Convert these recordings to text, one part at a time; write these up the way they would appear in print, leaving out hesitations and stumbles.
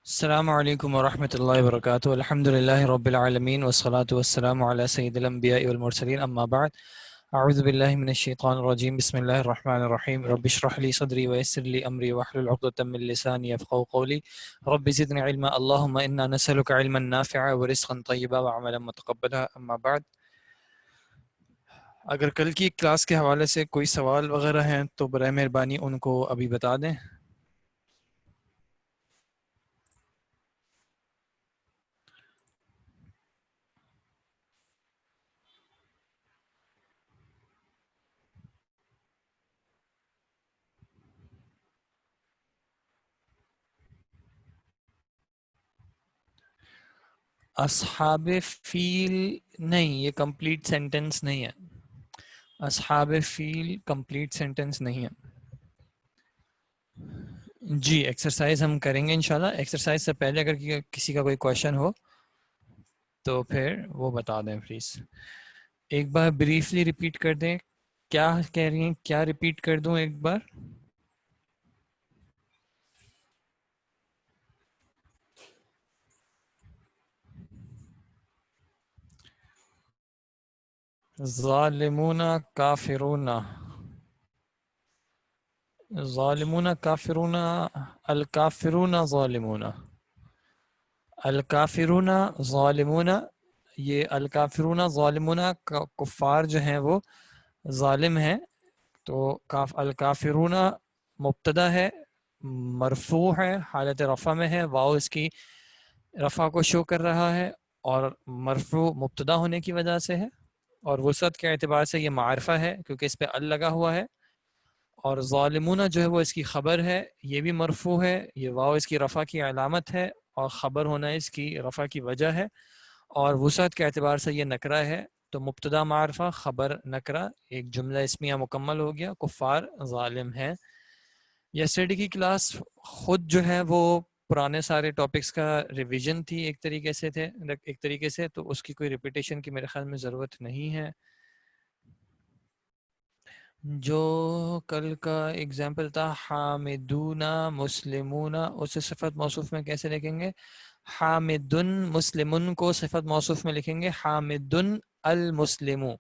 السلام علیکم ورحمۃ اللہ وبرکاتہ الحمد للہ رب العالمین والصلاة والسلام علی سید الانبیاء والمرسلین اما بعد اعوذ باللہ من الشیطان الرجیم بسم اللہ الرحمن الرحیم رب اشرح لی صدری ویسر لی امری واحلل عقدۃ من لسانی یفقهوا قولی رب زدنی علما اللہم انا نسألک علما نافعا ورزقا طیبا وعملا متقبلا اما بعد۔ اگر کل کی کلاس کے حوالے سے کوئی سوال وغیرہ ہیں تو برائے مہربانی ان کو ابھی بتا دیں۔ اصحاب فیل نہیں، یہ کمپلیٹ سینٹنس نہیں ہے۔ اصحاب فیل کمپلیٹ سینٹنس نہیں ہے۔ جی ایکسرسائز ہم کریں گے انشاءاللہ۔ ایکسرسائز سے پہلے اگر کسی کا کوئی کویشچن ہو تو پھر وہ بتا دیں پلیز۔ ایک بار بریفلی ریپیٹ کر دیں، کیا کہہ رہی ہیں؟ کیا ریپیٹ کر دوں ایک بار؟ ظالمون کافرون، ظالمون کافرون، الکافرون ظالمون، الکافرون ظالمون۔ یہ الکافرون ظالمون کفار جو ہیں وہ ظالم ہیں، تو الکافرون مبتدا ہے، مرفوع ہے، حالت رفع میں ہے، واو اس کی رفع کو شو کر رہا ہے، اور مرفوع مبتدا ہونے کی وجہ سے ہے، اور وسعت کے اعتبار سے یہ معرفہ ہے کیونکہ اس پہ ال لگا ہوا ہے، اور ظالمون جو ہے وہ اس کی خبر ہے، یہ بھی مرفوع ہے، یہ واو اس کی رفع کی علامت ہے اور خبر ہونا اس کی رفع کی وجہ ہے، اور وسعت کے اعتبار سے یہ نکرہ ہے، تو مبتدا معرفہ خبر نکرہ، ایک جملہ اسمیہ مکمل ہو گیا، کفار ظالم ہیں۔ یسٹرڈے کی کلاس خود جو ہے وہ پرانے سارے ٹاپکس کا ریویژن تھی ایک طریقے سے، تو اس کی کوئی ریپیٹیشن کی میرے خیال میں ضرورت نہیں ہے۔ جو کل کا اگزامپل تھا حامدون مسلمون، اسے صفت موصوف میں کیسے لکھیں گے؟ حامدن مسلمن کو صفت موصوف میں لکھیں گے حامدن المسلمو۔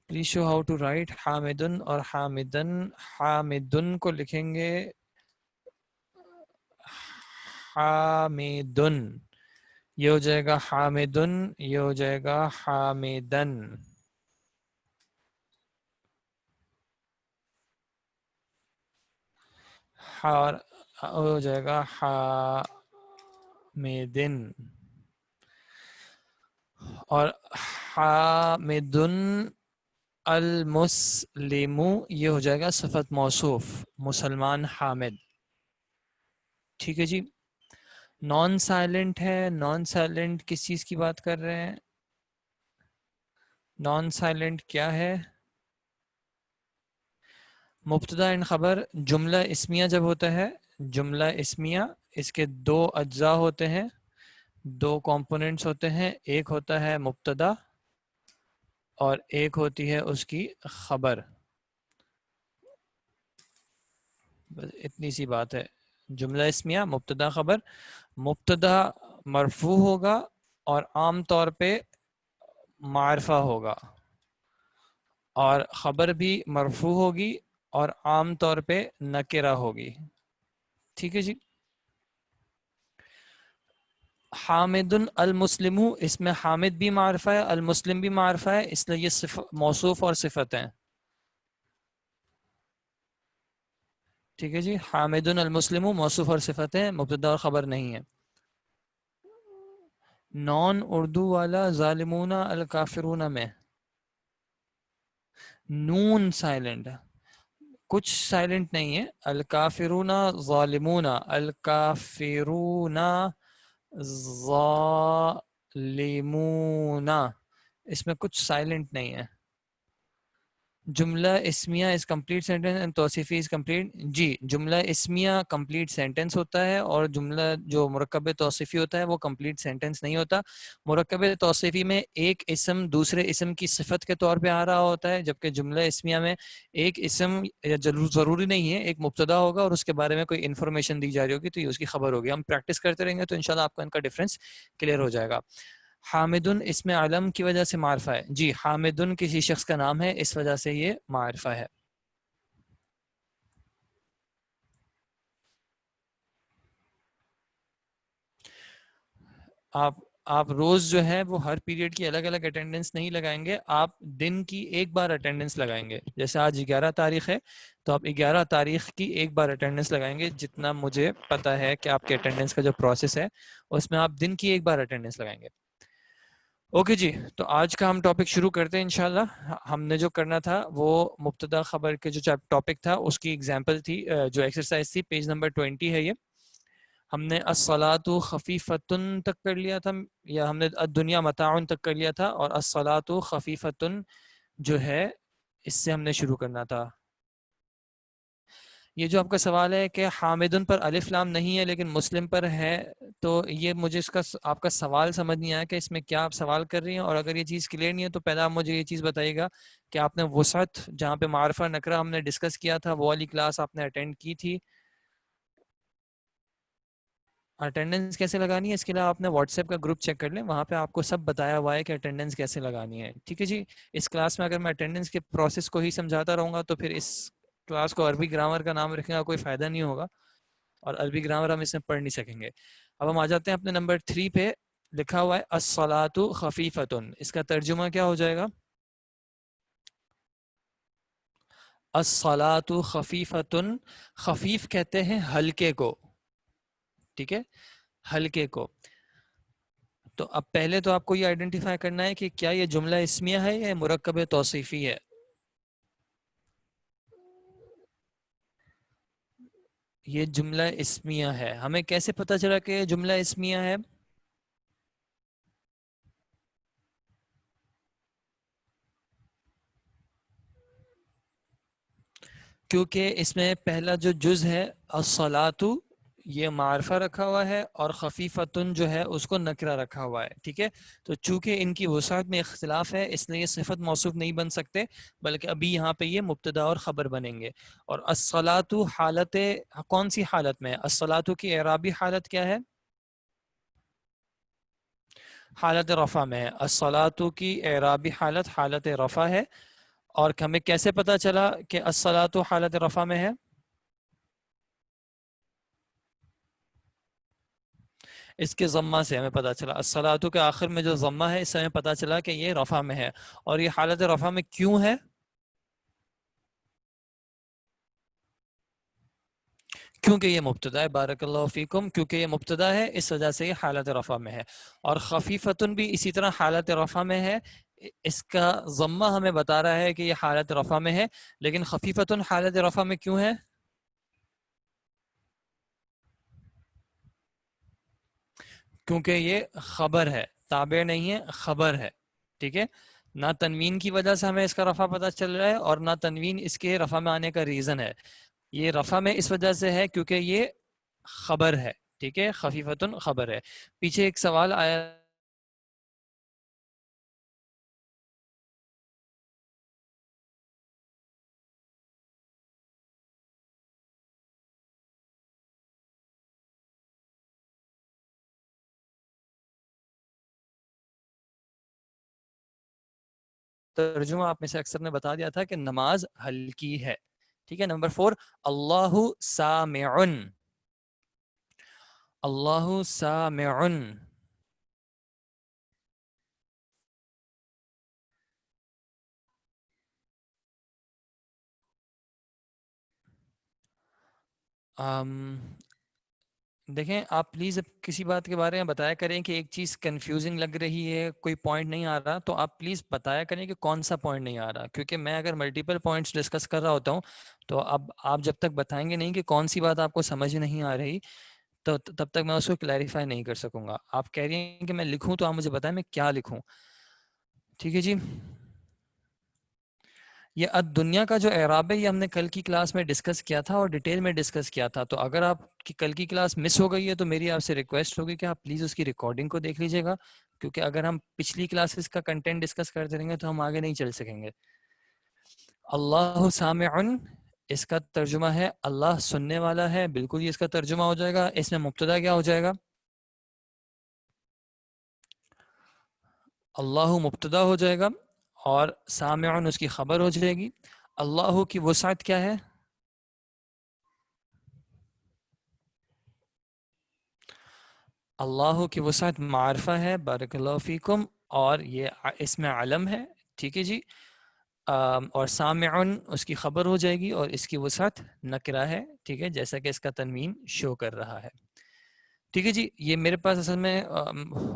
Please show how to write حامدن اور حامدن۔ حامدن کو لکھیں گے حامدن، یہ ہو جائے گا حامدن، یہ ہو جائے گا حامدن، ہو جائے گا حامدن، اور حامدن المسلم یہ ہو جائے گا صفت موصوف، مسلمان حامد۔ ٹھیک ہے جی۔ نان سائلنٹ ہے، نان سائلنٹ کس چیز کی بات کر رہے ہیں؟ نان سائلنٹ کیا ہے؟ مبتدا ان خبر جملہ اسمیہ جب ہوتا ہے، جملہ اسمیہ اس کے دو اجزاء ہوتے ہیں، دو کمپوننٹس ہوتے ہیں، ایک ہوتا ہے مبتدا اور ایک ہوتی ہے اس کی خبر، بس اتنی سی بات ہے۔ جملہ اسمیہ مبتدا خبر، مبتدا مرفوع ہوگا اور عام طور پہ معرفہ ہوگا، اور خبر بھی مرفوع ہوگی اور عام طور پہ نکرہ ہوگی۔ ٹھیک ہے جی۔ حامد المسلم، اس میں حامد بھی معرفہ ہے، المسلم بھی معرفہ ہے، اس لیے یہ موصوف اور صفت ہیں۔ ٹھیک ہے جی۔ حامد المسلم موصوف اور صفت ہیں، مبتدا اور خبر نہیں ہے۔ نان اردو والا ظالمون الکافرون میں نون سائلنٹ، کچھ سائلنٹ نہیں ہے، الکافرون ظالمون، الکافرون ظالمون، اس میں کچھ سائلنٹ نہیں ہے۔ جملہ اسمیہ از کمپلیٹ سینٹینس اینڈ توصیفی از کمپلیٹ. جی جملہ اسمیہ کمپلیٹ سینٹینس ہوتا ہے اور جملہ جو مرکب توصیفی ہوتا ہے وہ کمپلیٹ سینٹینس نہیں ہوتا. مرکب توصیفی میں ایک اسم دوسرے اسم کی صفت کے طور پہ آ رہا ہوتا ہے، جبکہ جملہ اسمیہ میں ایک اسم ضروری نہیں ہے، ایک مبتدا ہوگا اور اس کے بارے میں کوئی انفارمیشن دی جا رہی ہوگی تو یہ اس کی خبر ہوگی. ہم پریکٹس کرتے رہیں گے تو انشاءاللہ آپ کو ان کا ڈفرینس کلیئر ہو جائے گا. حامدن اسم علم کی وجہ سے معرفہ ہے. جی حامدن کسی شخص کا نام ہے، اس وجہ سے یہ معرفہ ہے. آپ روز جو ہے وہ ہر پیریڈ کی الگ الگ اٹینڈنس نہیں لگائیں گے، آپ دن کی ایک بار اٹینڈنس لگائیں گے. جیسے آج 11 تاریخ ہے تو آپ 11 تاریخ کی ایک بار اٹینڈنس لگائیں گے. جتنا مجھے پتا ہے کہ آپ کے اٹینڈنس کا جو پروسیس ہے اس میں آپ دن کی ایک بار اٹینڈنس لگائیں گے. اوکے جی، تو آج کا ہم ٹاپک شروع کرتے ہیں انشاءاللہ. ہم نے جو کرنا تھا وہ مبتدا خبر کے جو ٹاپک تھا اس کی ایگزامپل تھی، جو ایکسرسائز تھی پیج نمبر 20 ہے. یہ ہم نے الصلاۃ خفیفتن تک کر لیا تھا، یا ہم نے الدنیا متاع تک کر لیا تھا، اور الصلاۃ خفیفتن جو ہے اس سے ہم نے شروع کرنا تھا. یہ جو آپ کا سوال ہے کہ حامدن پر الف لام نہیں ہے لیکن مسلم پر ہے، تو یہ مجھے اس کا آپ کا سوال سمجھ نہیں آیا کہ اس میں کیا آپ سوال کر رہی ہیں. اور اگر یہ چیز کلیئر نہیں ہے تو پہلے آپ مجھے یہ چیز بتائیے گا کہ آپ نے وسعت جہاں پہ معرفہ نکرہ ہم نے ڈسکس کیا تھا وہ والی کلاس آپ نے اٹینڈ کی تھی. اٹینڈنس کیسے لگانی ہے اس کے لیے آپ نے واٹس ایپ کا گروپ چیک کر لیں، وہاں پہ آپ کو سب بتایا ہوا ہے کہ اٹینڈنس کیسے لگانی ہے. ٹھیک ہے جی. اس کلاس میں اگر میں اٹینڈنس کے پروسیس کو ہی سمجھاتا رہوں گا تو پھر اس کلاس کو عربی گرامر کا نام رکھنے کا کوئی فائدہ نہیں ہوگا، اور عربی گرامر ہم اس میں پڑھ نہیں سکیں گے. اب ہم آ جاتے ہیں اپنے نمبر 3 پہ. لکھا ہوا ہے الصلاۃ خفیفتن، اس کا ترجمہ کیا ہو جائے گا؟ الصلاۃ خفیفتن، خفیف کہتے ہیں ہلکے کو. ٹھیک ہے، ہلکے کو. تو اب پہلے تو آپ کو یہ آئیڈینٹیفائی کرنا ہے کہ کیا یہ جملہ اسمیہ ہے یا مرکب توصیفی ہے. یہ جملہ اسمیہ ہے. ہمیں کیسے پتا چلا کہ یہ جملہ اسمیہ ہے؟ کیونکہ اس میں پہلا جو جز ہے الصلاۃ یہ معرفہ رکھا ہوا ہے، اور خفیفتن جو ہے اس کو نکرہ رکھا ہوا ہے. ٹھیک ہے، تو چونکہ ان کی وسعت میں اختلاف ہے اس لیے یہ صفت موصوف نہیں بن سکتے، بلکہ ابھی یہاں پہ یہ مبتدا اور خبر بنیں گے. اور الصلاۃ حالت کون سی حالت میں ہے؟ الصلاۃ کی اعرابی حالت کیا ہے؟ حالت رفع میں ہے. الصلاۃ کی اعرابی حالت حالت رفع ہے. اور ہمیں کیسے پتا چلا کہ الصلاۃ حالت رفع میں ہے؟ اس کے ضمہ سے ہمیں پتا چلا. الصلاۃ کے آخر میں جو ضمہ ہے اس سے ہمیں پتا چلا کہ یہ رفع میں ہے. اور یہ حالت رفع میں کیوں ہے؟ کیونکہ یہ مبتدا ہے. بارک اللہ فیکم. کیونکہ یہ مبتدا ہے اس وجہ سے یہ حالت رفع میں ہے. اور خفیفتن بھی اسی طرح حالت رفع میں ہے. اس کا ضمہ ہمیں بتا رہا ہے کہ یہ حالت رفع میں ہے، لیکن خفیفتن حالت رفع میں کیوں ہے؟ کیونکہ یہ خبر ہے، تابع نہیں ہے، خبر ہے. ٹھیک ہے، نہ تنوین کی وجہ سے ہمیں اس کا رفع پتہ چل رہا ہے اور نہ تنوین اس کے رفع میں آنے کا ریزن ہے. یہ رفع میں اس وجہ سے ہے کیونکہ یہ خبر ہے. ٹھیک ہے، خفیفتن خبر ہے. پیچھے ایک سوال آیا ترجمہ آپ میں سے اکثر نے بتا دیا تھا کہ نماز ہلکی ہے. ٹھیک ہے. نمبر 4 اللہ سامعن. اللہ سامعن. دیکھیں آپ پلیز اب کسی بات کے بارے میں بتایا کریں کہ ایک چیز کنفیوزنگ لگ رہی ہے، کوئی پوائنٹ نہیں آ رہا، تو آپ پلیز بتایا کریں کہ کون سا پوائنٹ نہیں آ رہا. کیونکہ میں اگر ملٹیپل پوائنٹس ڈسکس کر رہا ہوتا ہوں تو اب آپ جب تک بتائیں گے نہیں کہ کون سی بات آپ کو سمجھ نہیں آ رہی تو تب تک میں اس کو کلیریفائی نہیں کر سکوں گا. آپ کہہ رہی ہیں کہ میں لکھوں تو آپ مجھے بتائیں میں کیا لکھوں. ٹھیک ہے جی. یہ الدنیا کا جو اعراب ہے یہ ہم نے کل کی کلاس میں ڈسکس کیا تھا اور ڈیٹیل میں ڈسکس کیا تھا. تو اگر آپ کی کل کی کلاس مس ہو گئی ہے تو میری آپ سے ریکویسٹ ہوگی کہ آپ پلیز اس کی ریکارڈنگ کو دیکھ لیجیے گا, کیونکہ اگر ہم پچھلی کلاسز کا کنٹینٹ ڈسکس کرتے رہیں گے تو ہم آگے نہیں چل سکیں گے. اللہ سامعن, اس کا ترجمہ ہے اللہ سننے والا ہے, بالکل یہ اس کا ترجمہ ہو جائے گا. اس میں مبتدا کیا ہو جائے گا؟ اللہ مبتدا ہو جائے گا اور سامعن اس کی خبر ہو جائے گی. اللہ کی وسعت کیا ہے؟ اللہ کی وسعت معرفہ ہے, بارک اللہ فیکم, اور یہ اس میں علم ہے, ٹھیک ہے جی. اور سامعن اس کی خبر ہو جائے گی اور اس کی وسعت نکرہ ہے, ٹھیک ہے, جیسا کہ اس کا تنوین شو کر رہا ہے. ٹھیک ہے جی. یہ میرے پاس اصل میں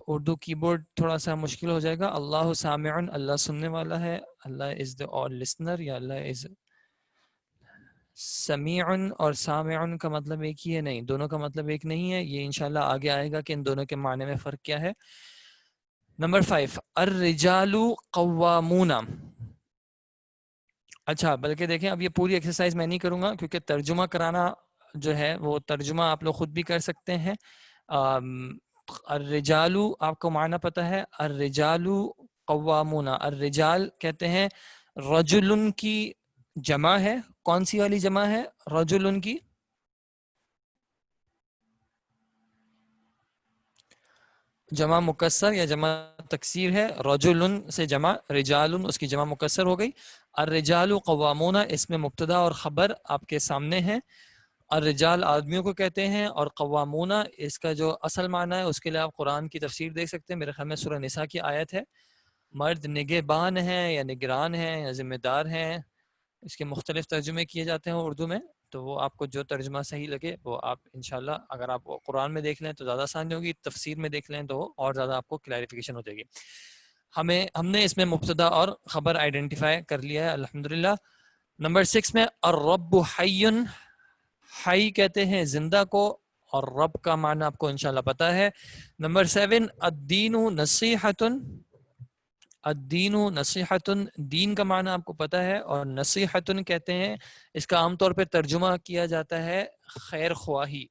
اردو کی بورڈ تھوڑا سا مشکل ہو جائے گا. اللہ سامعن, اللہ سننے والا ہے, اللہ از دا آل لسنر, یا اللہ از سمیعن اور سامعن کا مطلب ایک ہی ہے؟ نہیں, دونوں کا مطلب ایک نہیں ہے. یہ انشاءاللہ آگے آئے گا کہ ان دونوں کے معنی میں فرق کیا ہے. نمبر 5, الرجال قوامون. اچھا, بلکہ دیکھیں اب یہ پوری ایکسرسائز میں نہیں کروں گا کیونکہ ترجمہ کرانا جو ہے وہ ترجمہ آپ لوگ خود بھی کر سکتے ہیں. الرجال آپ کو معنی پتہ ہے, الرجال قوامون. الرجال کہتے ہیں رجل کی جمع ہے. کون سی والی جمع ہے؟ رجل کی جمع مکسر یا جمع تکسیر ہے. رجل سے جمع رجال, اس کی جمع مکسر ہو گئی. الرجال قوامون, اس میں مبتدا اور خبر آپ کے سامنے ہیں. الرجال آدمیوں کو کہتے ہیں, اور قوامون اس کا جو اصل معنی ہے اس کے لیے آپ قرآن کی تفسیر دیکھ سکتے ہیں. میرے خیال میں سورہ نساء کی آیت ہے. مرد نگہبان ہیں یا نگران ہیں یا ذمہ دار ہیں, اس کے مختلف ترجمے کیے جاتے ہیں اردو میں. تو وہ آپ کو جو ترجمہ صحیح لگے وہ آپ انشاءاللہ, اگر آپ قرآن میں دیکھ لیں تو زیادہ آسانی ہوگی, تفسیر میں دیکھ لیں تو اور زیادہ آپ کو کلیریفیکیشن ہو جائے گی. ہم نے اس میں مبتدا اور خبر آئیڈینٹیفائی کر لیا ہے الحمدللہ. نمبر 6 میں الرب حی. حی کہتے ہیں زندہ کو, اور رب کا معنی آپ کو انشاءاللہ پتا ہے. نمبر 7 الدین نصیحۃ. الدین نصیحۃ, دین کا معنی آپ کو پتہ ہے, اور نصیحۃ کہتے ہیں اس کا عام طور پہ ترجمہ کیا جاتا ہے خیر خواہی.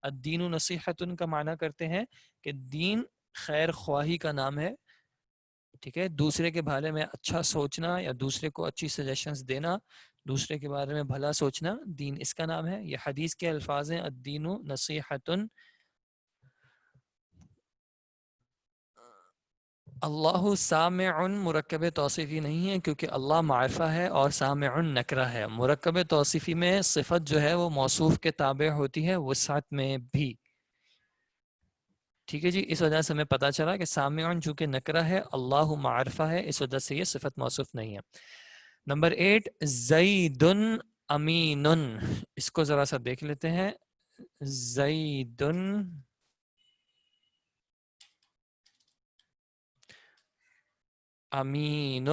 الدین نصیحۃ کا معنی کرتے ہیں کہ دین خیر خواہی کا نام ہے, ٹھیک ہے, دوسرے کے بارے میں اچھا سوچنا یا دوسرے کو اچھی سجیشنز دینا, دوسرے کے بارے میں بھلا سوچنا, دین اس کا نام ہے. یہ حدیث کے الفاظ ہیں, الدین نصیحۃ. اللہ سامع مرکب توصیفی نہیں ہے کیونکہ اللہ معرفہ ہے اور سامع نکرہ ہے. مرکب توصیفی میں صفت جو ہے وہ موصوف کے تابع ہوتی ہے وسعت میں بھی, ٹھیک ہے جی. اس وجہ سے ہمیں پتہ چلا کہ سامع چونکہ نکرہ ہے, اللہ معرفہ ہے, اس وجہ سے یہ صفت موصوف نہیں ہے. نمبر 8 زید امین. اس کو ذرا سا دیکھ لیتے ہیں. زید امین.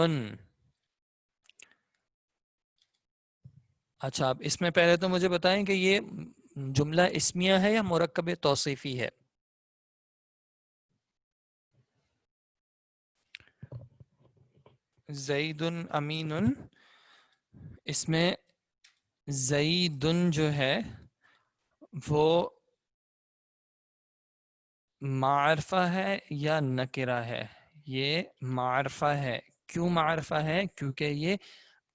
اچھا, اب اس میں پہلے تو مجھے بتائیں کہ یہ جملہ اسمیہ ہے یا مرکب توصیفی ہے؟ زید امین, اس میں زید جو ہے وہ معرفہ ہے یا نکرہ ہے؟ یہ معرفہ ہے. کیوں معرفہ ہے؟ کیونکہ یہ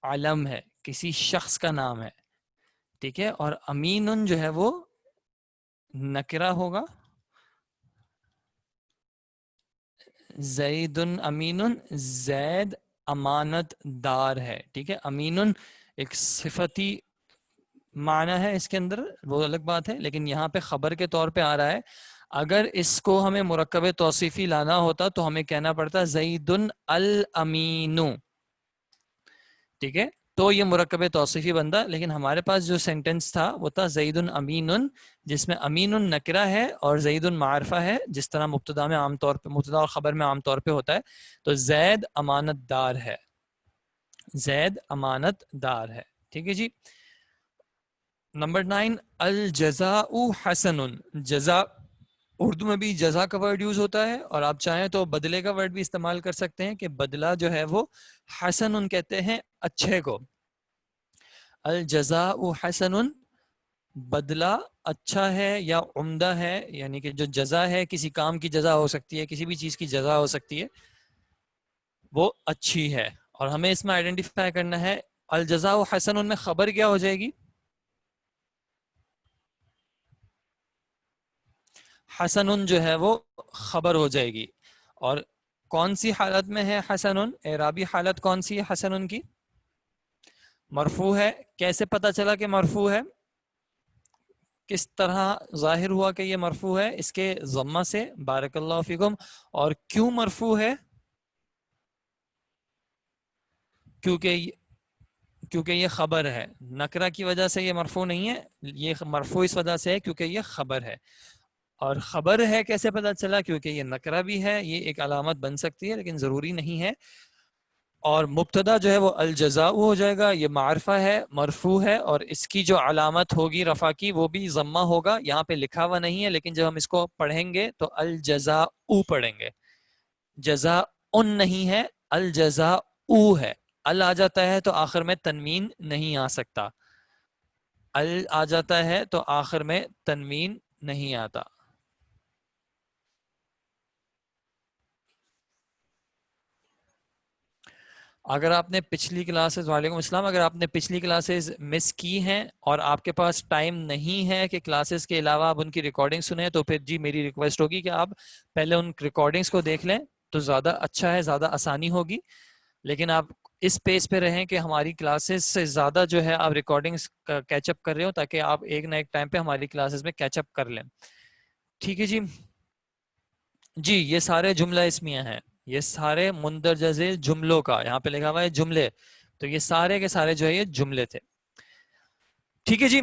علم ہے, کسی شخص کا نام ہے, ٹھیک ہے. اور امین جو ہے وہ نکرہ ہوگا. زید امین, زید امانت دار ہے, ٹھیک ہے. امین ایک صفتی معنی ہے اس کے اندر, وہ الگ بات ہے, لیکن یہاں پہ خبر کے طور پہ آ رہا ہے. اگر اس کو ہمیں مرکب توصیفی لانا ہوتا تو ہمیں کہنا پڑتا زید الامین, ٹھیک ہے. تو یہ مرکب توصیفی بندہ, لیکن ہمارے پاس جو سینٹنس تھا وہ تھا زید امین, جس میں امین نکرہ ہے اور زید معرفہ ہے, جس طرح مبتدا میں عام طور پہ, مبتدا اور خبر میں عام طور پہ ہوتا ہے. تو زید امانت دار ہے, زید امانت دار ہے, ٹھیک ہے جی. نمبر 9 الجزاء حسن. جزا اردو میں بھی جزا کا ورڈ یوز ہوتا ہے، اور آپ چاہیں تو بدلے کا ورڈ بھی استعمال کر سکتے ہیں کہ بدلہ جو ہے وہ حسن کہتے ہیں اچھے کو. الجزاء حسن، بدلہ اچھا ہے یا عمدہ ہے، یعنی کہ جو جزا ہے کسی کام کی جزا ہو سکتی ہے، کسی بھی چیز کی جزا ہو سکتی ہے، وہ اچھی ہے. اور ہمیں اس میں آئیڈینٹیفائی کرنا ہے الجزاء حسن میں خبر کیا ہو جائے گی؟ حسن جو ہے وہ خبر ہو جائے گی. اور کون سی حالت میں ہے حسن؟ اعرابی حالت کون سی ہے حسن کی؟ مرفوع ہے. کیسے پتا چلا کہ مرفوع ہے؟ کس طرح ظاہر ہوا کہ یہ مرفوع ہے؟ اس کے ضمہ سے. بارک اللہ فیکم. اور کیوں مرفوع ہے؟ کیونکہ یہ خبر ہے. نکرہ کی وجہ سے یہ مرفوع نہیں ہے، یہ مرفوع اس وجہ سے ہے کیونکہ یہ خبر ہے. اور خبر ہے کیسے پتا چلا؟ کیونکہ یہ نکرہ بھی ہے، یہ ایک علامت بن سکتی ہے لیکن ضروری نہیں ہے. اور مبتدا جو ہے وہ الجزاء ہو جائے گا، یہ معرفہ ہے، مرفوع ہے، اور اس کی جو علامت ہوگی رفع کی وہ بھی ضمہ ہوگا. یہاں پہ لکھا ہوا نہیں ہے لیکن جب ہم اس کو پڑھیں گے تو الجزاء پڑھیں گے. جزاء نہیں ہے، الجزاء ہے. ال آ جاتا ہے تو آخر میں تنوین نہیں آ سکتا. ال آ جاتا ہے تو آخر میں تنوین نہیں آتا. اگر آپ نے پچھلی کلاسز، وعلیکم السلام، اگر آپ نے پچھلی کلاسز مس کی ہیں اور آپ کے پاس ٹائم نہیں ہے کہ کلاسز کے علاوہ آپ ان کی ریکارڈنگ سنیں، تو پھر جی میری ریکویسٹ ہوگی کہ آپ پہلے ان ریکارڈنگز کو دیکھ لیں تو زیادہ اچھا ہے، زیادہ آسانی ہوگی. لیکن آپ اس پیس پہ رہیں کہ ہماری کلاسز سے زیادہ جو ہے آپ ریکارڈنگز کیچ اپ کر رہے ہو، تاکہ آپ ایک نہ ایک ٹائم پہ ہماری کلاسز میں کیچ اپ کر لیں. ٹھیک ہے جی. جی یہ سارے جملہ اسمیہ ہیں، یہ سارے مندرجہ ذیل جملوں کا، یہاں پہ لکھا ہوا ہے جملے، تو یہ سارے کے سارے جو ہے یہ جملے تھے. ٹھیک ہے جی.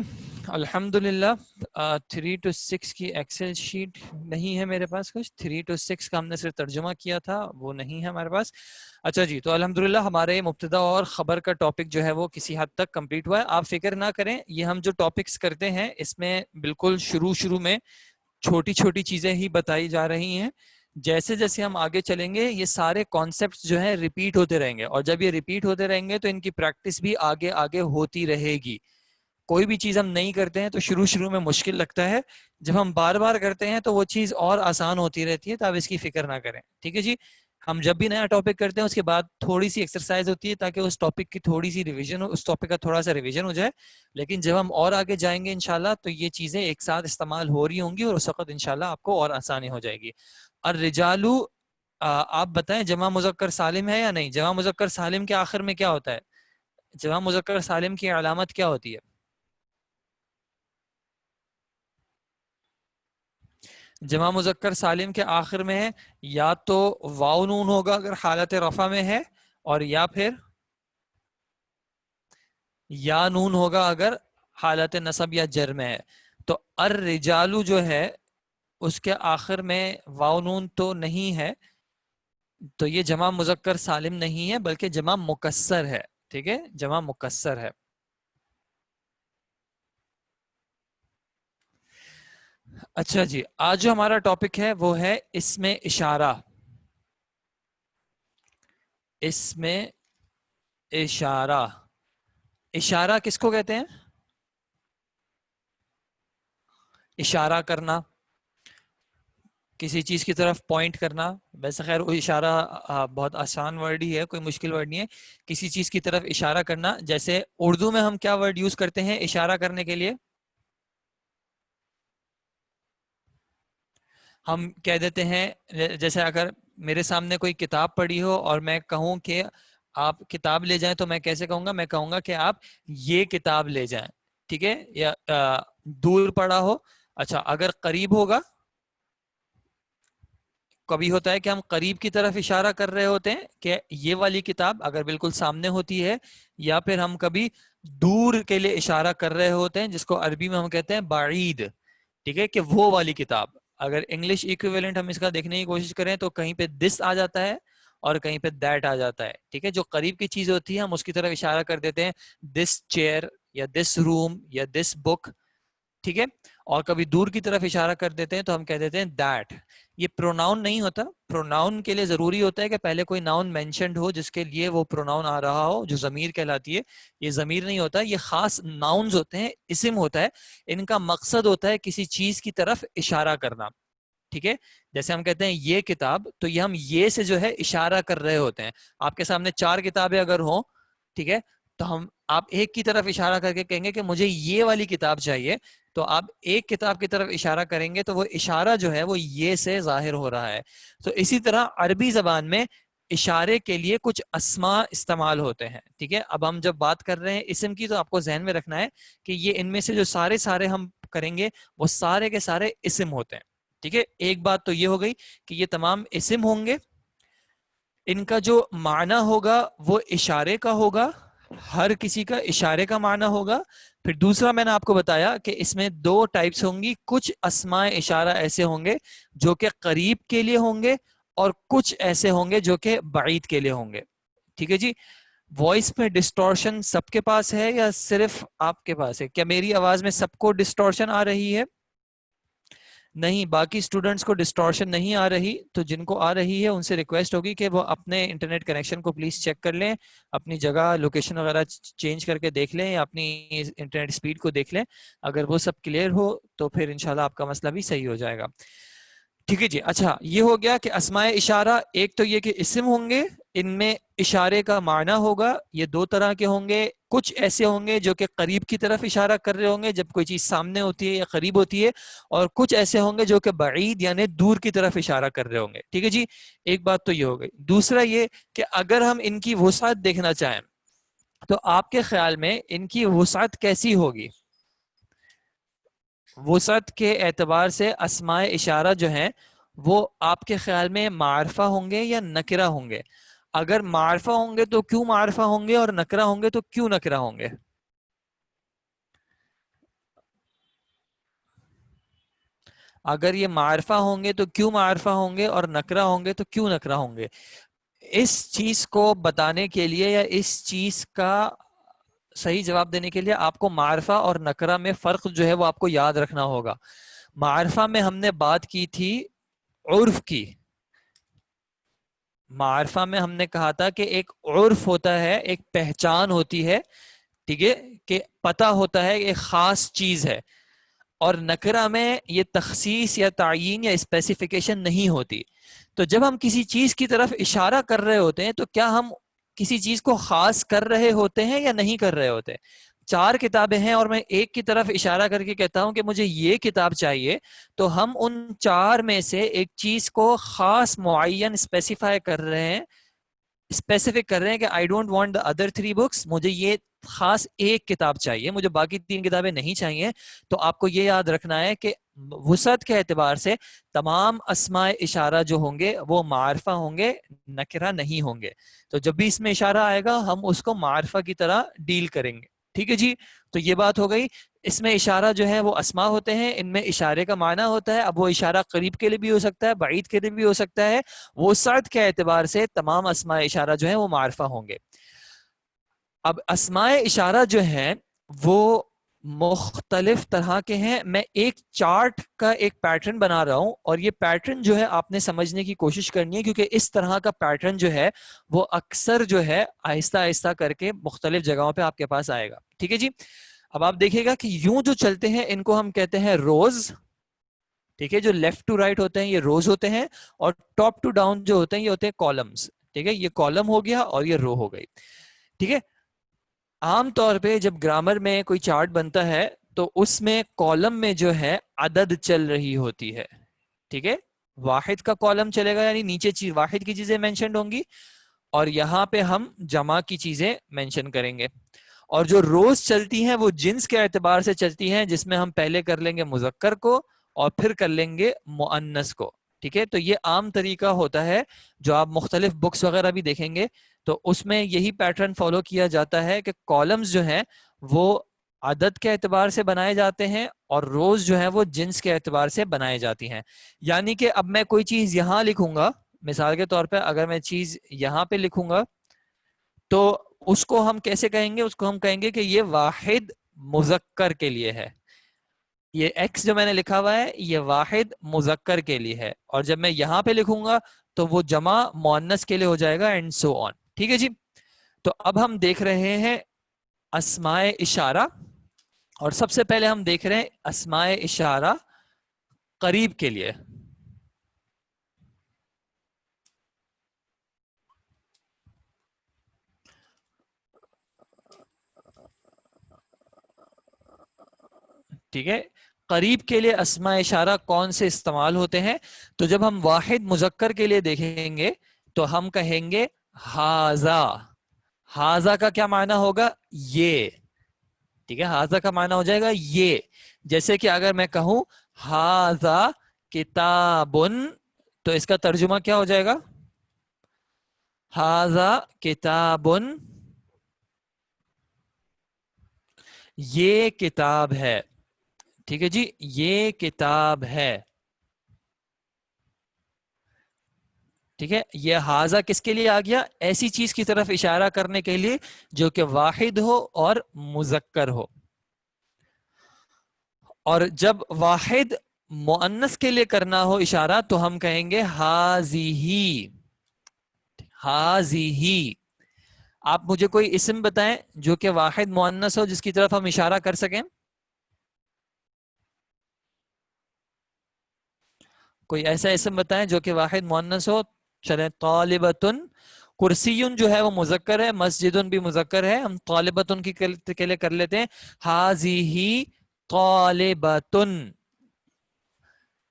الحمدللہ. 3 to 6 کی ایکسل شیٹ نہیں ہے میرے پاس، کچھ 3 to 6 کا ہم نے صرف ترجمہ کیا تھا، وہ نہیں ہے ہمارے پاس. اچھا جی، تو الحمدللہ ہمارے مبتدا اور خبر کا ٹاپک جو ہے وہ کسی حد تک کمپلیٹ ہوا ہے. آپ فکر نہ کریں، یہ ہم جو ٹاپکس کرتے ہیں اس میں بالکل شروع میں چھوٹی چھوٹی چیزیں ہی بتائی جا رہی ہیں. جیسے جیسے ہم آگے چلیں گے یہ سارے کانسیپٹس جو ہیں ریپیٹ ہوتے رہیں گے، اور جب یہ ریپیٹ ہوتے رہیں گے تو ان کی پریکٹس بھی آگے آگے ہوتی رہے گی. کوئی بھی چیز ہم نہیں کرتے ہیں تو شروع میں مشکل لگتا ہے، جب ہم بار بار کرتے ہیں تو وہ چیز اور آسان ہوتی رہتی ہے. تو آپ اس کی فکر نہ کریں. ٹھیک ہے جی. ہم جب بھی نیا ٹاپک کرتے ہیں اس کے بعد تھوڑی سی ایکسرسائز ہوتی ہے تاکہ اس ٹاپک کی تھوڑی سی ریویژن ہو، اس ٹاپک کا تھوڑا سا ریویژن ہو جائے. لیکن جب ہم اور آگے جائیں گے انشاءاللہ تو یہ چیزیں ایک ساتھ استعمال ہو رہی ہوں گی اور اس وقت انشاءاللہ آپ کو اور آسانی ہو جائے گی. الرجالو، آپ بتائیں جمع مذکر سالم ہے یا نہیں؟ جمع مذکر سالم کے آخر میں کیا ہوتا ہے؟ جمع مذکر سالم کی علامت کیا ہوتی ہے؟ جمع مذکر سالم کے آخر میں ہے یا تو واو نون ہوگا اگر حالت رفع میں ہے، اور یا پھر یا نون ہوگا اگر حالت نصب یا جر میں ہے. تو الرجالو جو ہے اس کے آخر میں واو نون تو نہیں ہے، تو یہ جمع مذکر سالم نہیں ہے بلکہ جمع مکسر ہے. ٹھیک ہے، جمع مکسر ہے. اچھا جی، آج جو ہمارا ٹاپک ہے وہ ہے اسم اشارہ. اسم اشارہ. اشارہ کس کو کہتے ہیں؟ اشارہ کرنا، کسی چیز کی طرف پوائنٹ کرنا. ویسے خیر وہ اشارہ بہت آسان ورڈ ہی ہے، کوئی مشکل ورڈ نہیں ہے. کسی چیز کی طرف اشارہ کرنا. جیسے اردو میں ہم کیا ورڈ یوز کرتے ہیں اشارہ کرنے کے لیے؟ ہم کہہ دیتے ہیں، جیسے اگر میرے سامنے کوئی کتاب پڑھی ہو اور میں کہوں کہ آپ کتاب لے جائیں، تو میں کیسے کہوں گا؟ میں کہوں گا کہ آپ یہ کتاب لے جائیں. ٹھیک ہے. یا دور پڑا ہو. اچھا اگر قریب ہوگا، کبھی ہوتا ہے کہ ہم قریب کی طرف اشارہ کر رہے ہوتے ہیں کہ یہ والی کتاب اگر بالکل سامنے ہوتی ہے، یا پھر ہم کبھی دور کے لیے اشارہ کر رہے ہوتے ہیں جس کو عربی میں ہم کہتے ہیں بعید. ٹھیک ہے، کہ وہ والی کتاب. اگر انگلش ایکویولنٹ ہم اس کا دیکھنے کی کوشش کریں تو کہیں پہ دس آ جاتا ہے اور کہیں پہ دیٹ آ جاتا ہے. ٹھیک ہے، جو قریب کی چیز ہوتی ہے ہم اس کی طرف اشارہ کر دیتے ہیں، دس چیئر یا دس روم یا دس بک. ٹھیک ہے. اور کبھی دور کی طرف اشارہ کر دیتے ہیں تو ہم کہہ دیتے ہیں دیٹ. یہ پروناؤن نہیں ہوتا. پروناؤن کے لیے ضروری ہوتا ہے کہ پہلے کوئی ناؤن مینشنڈ ہو جس کے لیے وہ پروناؤن آ رہا ہو, جو ضمیر کہلاتی ہے. یہ ضمیر نہیں ہوتا, یہ خاص ناؤنز ہوتے ہیں, اسم ہوتا ہے. ان کا مقصد ہوتا ہے کسی چیز کی طرف اشارہ کرنا. ٹھیک ہے, جیسے ہم کہتے ہیں یہ کتاب, تو یہ ہم یہ سے جو ہے اشارہ کر رہے ہوتے ہیں. آپ کے سامنے 4 کتابیں اگر ہوں, ٹھیک ہے, تو آپ ایک کی طرف اشارہ کر کے کہیں گے کہ مجھے یہ والی کتاب چاہیے, تو آپ ایک کتاب کی طرف اشارہ کریں گے تو وہ اشارہ جو ہے وہ یہ سے ظاہر ہو رہا ہے. تو اسی طرح عربی زبان میں اشارے کے لیے کچھ اسماء استعمال ہوتے ہیں. ٹھیک ہے, اب ہم جب بات کر رہے ہیں اسم کی, تو آپ کو ذہن میں رکھنا ہے کہ یہ ان میں سے جو سارے ہم کریں گے وہ سارے کے سارے اسم ہوتے ہیں. ٹھیک ہے, ایک بات تو یہ ہو گئی کہ یہ تمام اسم ہوں گے, ان کا جو معنی ہوگا وہ اشارے کا ہوگا, ہر کسی کا اشارے کا معنی ہوگا. پھر دوسرا میں نے آپ کو بتایا کہ اس میں 2 ٹائپس ہوں گی. کچھ اسماء اشارہ ایسے ہوں گے جو کہ قریب کے لیے ہوں گے, اور کچھ ایسے ہوں گے جو کہ بعید کے لیے ہوں گے. ٹھیک ہے جی. وائس میں ڈسٹورشن سب کے پاس ہے یا صرف آپ کے پاس ہے؟ کیا میری آواز میں سب کو ڈسٹورشن آ رہی ہے؟ نہیں, باقی اسٹوڈنٹس کو ڈسٹورشن نہیں آ رہی. تو جن کو آ رہی ہے ان سے ریکویسٹ ہوگی کہ وہ اپنے انٹرنیٹ کنیکشن کو پلیز چیک کر لیں, اپنی جگہ لوکیشن وغیرہ چینج کر کے دیکھ لیں, یا اپنی انٹرنیٹ اسپیڈ کو دیکھ لیں. اگر وہ سب کلیئر ہو تو پھر انشاءاللہ آپ کا مسئلہ بھی صحیح ہو جائے گا. ٹھیک ہے جی. اچھا, یہ ہو گیا کہ اسماء اشارہ. ایک تو یہ کہ اسم ہوں گے, ان میں اشارے کا معنی ہوگا. یہ 2 طرح کے ہوں گے. کچھ ایسے ہوں گے جو کہ قریب کی طرف اشارہ کر رہے ہوں گے جب کوئی چیز سامنے ہوتی ہے یا قریب ہوتی ہے, اور کچھ ایسے ہوں گے جو کہ بعید یعنی دور کی طرف اشارہ کر رہے ہوں گے. ٹھیک ہے جی, ایک بات تو یہ ہو گئی. دوسرا یہ کہ اگر ہم ان کی وسعت دیکھنا چاہیں تو آپ کے خیال میں ان کی وسعت کیسی ہوگی؟ وسعت کے اعتبار سے اسماء اشارہ جو ہیں وہ آپ کے خیال میں معرفہ ہوں گے یا نکرہ ہوں گے؟ اگر معرفہ ہوں گے تو کیوں معرفہ ہوں گے, اور نکرہ ہوں گے تو کیوں نکرہ ہوں گے؟ اگر یہ معرفہ ہوں گے تو کیوں معرفہ ہوں گے, اور نکرہ ہوں گے تو کیوں نکرہ ہوں گے؟ اس چیز کو بتانے کے لیے یا اس چیز کا صحیح جواب دینے کے لیے آپ کو معرفہ اور نکرہ میں فرق جو ہے وہ آپ کو یاد رکھنا ہوگا. معرفہ میں ہم نے بات کی تھی عرف کی. معرفہ میں ہم نے کہا تھا کہ ایک عرف ہوتا ہے, ایک پہچان ہوتی ہے, ٹھیک ہے, کہ پتہ ہوتا ہے ایک خاص چیز ہے. اور نکرہ میں یہ تخصیص یا تعیین یا اسپیسیفیکیشن نہیں ہوتی. تو جب ہم کسی چیز کی طرف اشارہ کر رہے ہوتے ہیں تو کیا ہم کسی چیز کو خاص کر رہے ہوتے ہیں یا نہیں کر رہے ہوتے؟ 4 کتابیں ہیں اور میں ایک کی طرف اشارہ کر کے کہتا ہوں کہ مجھے یہ کتاب چاہیے, تو ہم ان 4 میں سے ایک چیز کو خاص معین اسپیسیفائی کر رہے ہیں, اسپیسیفک کر رہے ہیں کہ I don't want the other 3 books, مجھے یہ خاص ایک کتاب چاہیے, مجھے باقی 3 کتابیں نہیں چاہیے. تو آپ کو یہ یاد رکھنا ہے کہ وسعت کے اعتبار سے تمام اسماء اشارہ جو ہوں گے وہ معرفہ ہوں گے, نکرہ نہیں ہوں گے. تو جب بھی اس میں اشارہ آئے گا ہم اس کو معرفہ کی طرح ڈیل کریں گے. ٹھیک ہے جی, تو یہ بات ہو گئی. اس میں اشارہ جو ہے وہ اسماء ہوتے ہیں, ان میں اشارے کا معنی ہوتا ہے. اب وہ اشارہ قریب کے لیے بھی ہو سکتا ہے, بعید کے لیے بھی ہو سکتا ہے. وسعت کے اعتبار سے تمام اسماء اشارہ جو ہیں وہ معرفہ ہوں گے. اب اسماء اشارہ جو ہیں وہ مختلف طرح کے ہیں. میں ایک چارٹ کا ایک پیٹرن بنا رہا ہوں, اور یہ پیٹرن جو ہے آپ نے سمجھنے کی کوشش کرنی ہے, کیونکہ اس طرح کا پیٹرن جو ہے وہ اکثر جو ہے آہستہ آہستہ کر کے مختلف جگہوں پہ آپ کے پاس آئے گا. ٹھیک ہے جی. اب آپ دیکھیے گا کہ یوں جو چلتے ہیں ان کو ہم کہتے ہیں روز. ٹھیک ہے, جو لیفٹ ٹو رائٹ ہوتے ہیں یہ روز ہوتے ہیں, اور ٹاپ ٹو ڈاؤن جو ہوتے ہیں یہ ہوتے ہیں کالمز. ٹھیک ہے, یہ کالم ہو گیا اور یہ رو ہو گئی. ٹھیک ہے. عام طور پہ جب گرامر میں کوئی چارٹ بنتا ہے تو اس میں کالم میں جو ہے عدد چل رہی ہوتی ہے. ٹھیک ہے, واحد کا کالم چلے گا, یعنی نیچے چیز واحد کی چیزیں مینشنڈ ہوں گی, اور یہاں پہ ہم جمع کی چیزیں مینشن کریں گے. اور جو روز چلتی ہیں وہ جنس کے اعتبار سے چلتی ہیں, جس میں ہم پہلے کر لیں گے مذکر کو اور پھر کر لیں گے مؤنث کو. ٹھیک ہے, تو یہ عام طریقہ ہوتا ہے جو آپ مختلف بکس وغیرہ بھی دیکھیں گے تو اس میں یہی پیٹرن فالو کیا جاتا ہے کہ کالمز جو ہیں وہ عدد کے اعتبار سے بنائے جاتے ہیں, اور روز جو ہیں وہ جنس کے اعتبار سے بنائے جاتی ہیں. یعنی کہ اب میں کوئی چیز یہاں لکھوں گا, مثال کے طور پہ اگر میں چیز یہاں پہ لکھوں گا تو اس کو ہم کیسے کہیں گے؟ اس کو ہم کہیں گے کہ یہ واحد مذکر کے لیے ہے. یہ ایکس جو میں نے لکھا ہوا ہے یہ واحد مذکر کے لیے ہے، اور جب میں یہاں پہ لکھوں گا تو وہ جمع مؤنث کے لیے ہو جائے گا، اینڈ سو آن. ٹھیک ہے جی. تو اب ہم دیکھ رہے ہیں اسماء اشارہ، اور سب سے پہلے ہم دیکھ رہے ہیں اسماء اشارہ قریب کے لیے. ٹھیک ہے، قریب کے لیے اسماء اشارہ کون سے استعمال ہوتے ہیں؟ تو جب ہم واحد مذکر کے لیے دیکھیں گے تو ہم کہیں گے ہاذا. ہاذا کا کیا معنی ہوگا؟ یہ. ٹھیک ہے، ہاذا کا معنی ہو جائے گا یہ. جیسے کہ اگر میں کہوں ہاذا کتابن، تو اس کا ترجمہ کیا ہو جائے گا؟ ہاذا کتابن، یہ کتاب ہے. ٹھیک ہے جی، یہ کتاب ہے. ٹھیک ہے، یہ ہاذا کس کے لیے آ گیا؟ ایسی چیز کی طرف اشارہ کرنے کے لیے جو کہ واحد ہو اور مذکر ہو. اور جب واحد مؤنث کے لیے کرنا ہو اشارہ تو ہم کہیں گے ہازیہی. ہازیہی. آپ مجھے کوئی اسم بتائیں جو کہ واحد مؤنث ہو جس کی طرف ہم اشارہ کر سکیں. کوئی ایسا اسم بتائیں جو کہ واحد مؤنث ہو. چلیں، طالبتن. کرسیون جو ہے وہ مذکر ہے، مسجدن بھی مذکر ہے، ہم طالبتن کی کے لیے کر لیتے ہیں ہازیہی طالبتن.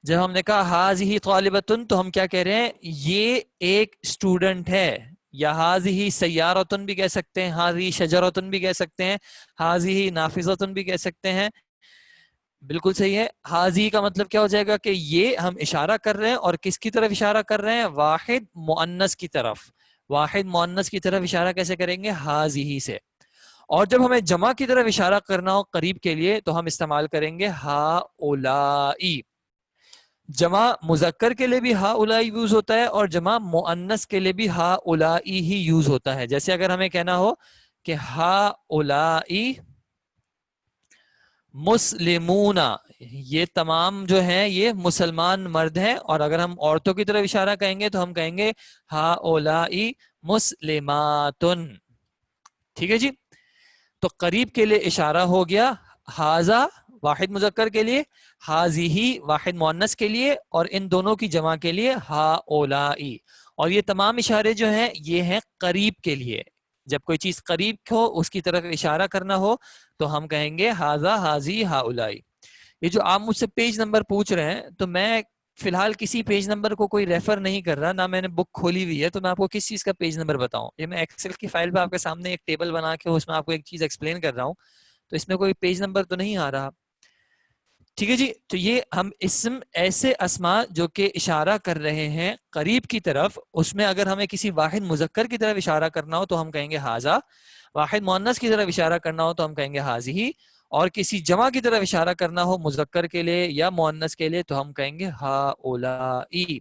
جب ہم نے کہا ہازیہی طالبتن تو ہم کیا کہہ رہے ہیں؟ یہ ایک اسٹوڈنٹ ہے. یا ہازیہی سیارتن بھی کہہ سکتے ہیں، ہازیہی شجرتن بھی کہہ سکتے ہیں، ہازیہی نافذتن بھی کہہ سکتے ہیں. بالکل صحیح ہے. حاضی کا مطلب کیا ہو جائے گا کہ یہ ہم اشارہ کر رہے ہیں، اور کس کی طرف اشارہ کر رہے ہیں؟ واحد مؤنث کی طرف. واحد مؤنث کی طرف اشارہ کیسے کریں گے؟ حاضی سے. اور جب ہمیں جمع کی طرف اشارہ کرنا ہو قریب کے لیے تو ہم استعمال کریں گے ہا اولائی. جمع مذکر کے لیے بھی ہا اولائی یوز ہوتا ہے، اور جمع مؤنث کے لیے بھی ہا اولائی ہی یوز ہوتا ہے. جیسے اگر ہمیں کہنا ہو کہ ہا اولائی مسلمون، یہ تمام جو ہیں یہ مسلمان مرد ہیں، اور اگر ہم عورتوں کی طرف اشارہ کہیں گے تو ہم کہیں گے ہا اولائی مسلماتن. ٹھیک ہے جی. تو قریب کے لیے اشارہ ہو گیا ہاذا واحد مذکر کے لیے، ہازیہی واحد مؤنث کے لیے، اور ان دونوں کی جمع کے لیے ہا اولائی. اور یہ تمام اشارے جو ہیں یہ ہیں قریب کے لیے. جب کوئی چیز قریب ہو اس کی طرف اشارہ کرنا ہو تو ہم کہیں گے ہاذا ہازی ہا اولائی. یہ جو آپ مجھ سے پیج نمبر پوچھ رہے ہیں تو میں فی الحال کسی پیج نمبر کو کوئی ریفر نہیں کر رہا، نہ میں نے بک کھولی ہوئی ہے، تو میں آپ کو کس چیز کا پیج نمبر بتاؤں؟ یہ میں ایکسل کی فائل پہ آپ کے سامنے ایک ٹیبل بنا کے اس میں آپ کو ایک چیز ایکسپلین کر رہا ہوں، تو اس میں کوئی پیج نمبر تو نہیں آ رہا. ٹھیک ہے جی. تو یہ ہم اسم ایسے اسماء جو کہ اشارہ کر رہے ہیں قریب کی طرف، اس میں اگر ہمیں کسی واحد مذکر کی طرف اشارہ کرنا ہو تو ہم کہیں گے ہاذا، واحد مؤنث کی طرف اشارہ کرنا ہو تو ہم کہیں گے حاذیہی، اور کسی جمع کی طرف اشارہ کرنا ہو مذکر کے لیے یا مؤنث کے لیے تو ہم کہیں گے ہا اولائی.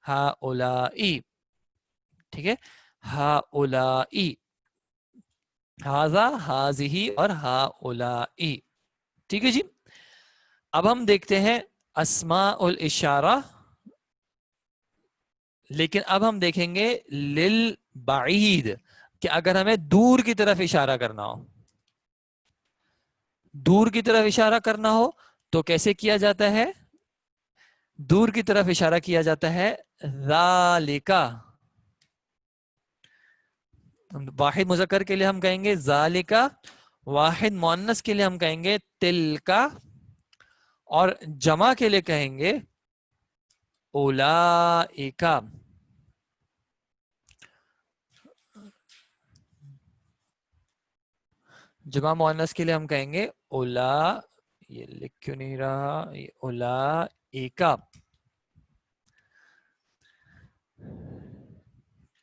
ہا اولائی. ٹھیک ہے، ہا اولائی. ہاذا ہازیہی اور ہا اولائی. ٹھیک ہے جی. اب ہم دیکھتے ہیں اسماء الاشارہ، لیکن اب ہم دیکھیں گے للبعید، کہ اگر ہمیں دور کی طرف اشارہ کرنا ہو، دور کی طرف اشارہ کرنا ہو تو کیسے کیا جاتا ہے؟ دور کی طرف اشارہ کیا جاتا ہے ذالکا. واحد مذکر کے لیے ہم کہیں گے ذالکا، واحد مؤنث کے لیے ہم کہیں گے تلکا، اور جمع کے لیے کہیں گے اولائکا. جمع مؤنث کے لیے ہم کہیں گے اولا، یہ لکھ کیوں نہیں رہا، اولائکا.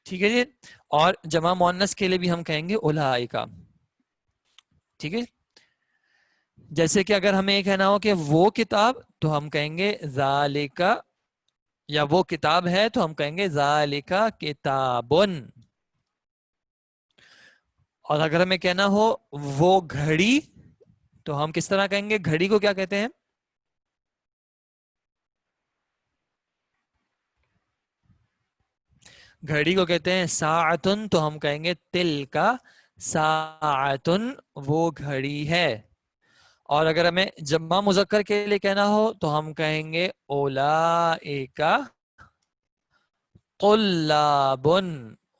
ٹھیک ہے جی. اور جمع مؤنث کے لیے بھی ہم کہیں گے اولائکا. ٹھیک ہے. جیسے کہ اگر ہمیں یہ کہنا ہو کہ وہ کتاب تو ہم کہیں گے ذالکا، یا وہ کتاب ہے تو ہم کہیں گے ذالکا کتابن. اور اگر ہمیں کہنا ہو وہ گھڑی تو ہم کس طرح کہیں گے گھڑی کو کیا کہتے ہیں؟ گھڑی کو کہتے ہیں ساعتن، تو ہم کہیں گے تل کا ساعتن، وہ گھڑی ہے. اور اگر ہمیں جمع مذکر کے لیے کہنا ہو تو ہم کہیں گے اولائکا طلابن.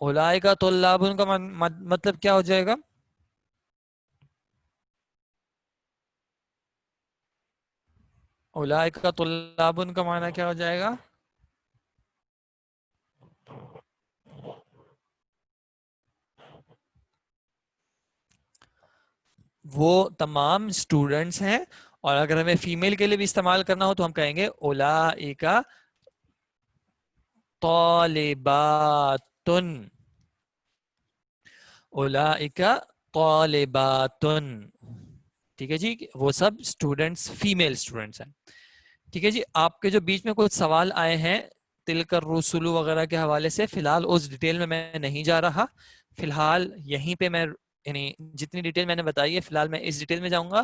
اولائکا طلابن کا مطلب کیا ہو جائے گا؟ اولائکا طلابن کا معنی کیا ہو جائے گا؟ وہ تمام اسٹوڈنٹس ہیں. اور اگر ہمیں فیمیل کے لیے بھی استعمال کرنا ہو تو ہم کہیں گے اولائکا طالباتن. اولائکا طالباتن. ٹھیک ہے جی، وہ سب اسٹوڈنٹس فیمیل اسٹوڈنٹس ہیں. ٹھیک ہے جی. آپ کے جو بیچ میں کچھ سوال آئے ہیں تلک الرسل وغیرہ کے حوالے سے، فی الحال اس ڈیٹیل میں نہیں جا رہا. فی الحال یہیں پہ میں یعنی جتنی ڈیٹیل میں نے بتائی ہے فی الحال میں اس ڈیٹیل میں جاؤں گا.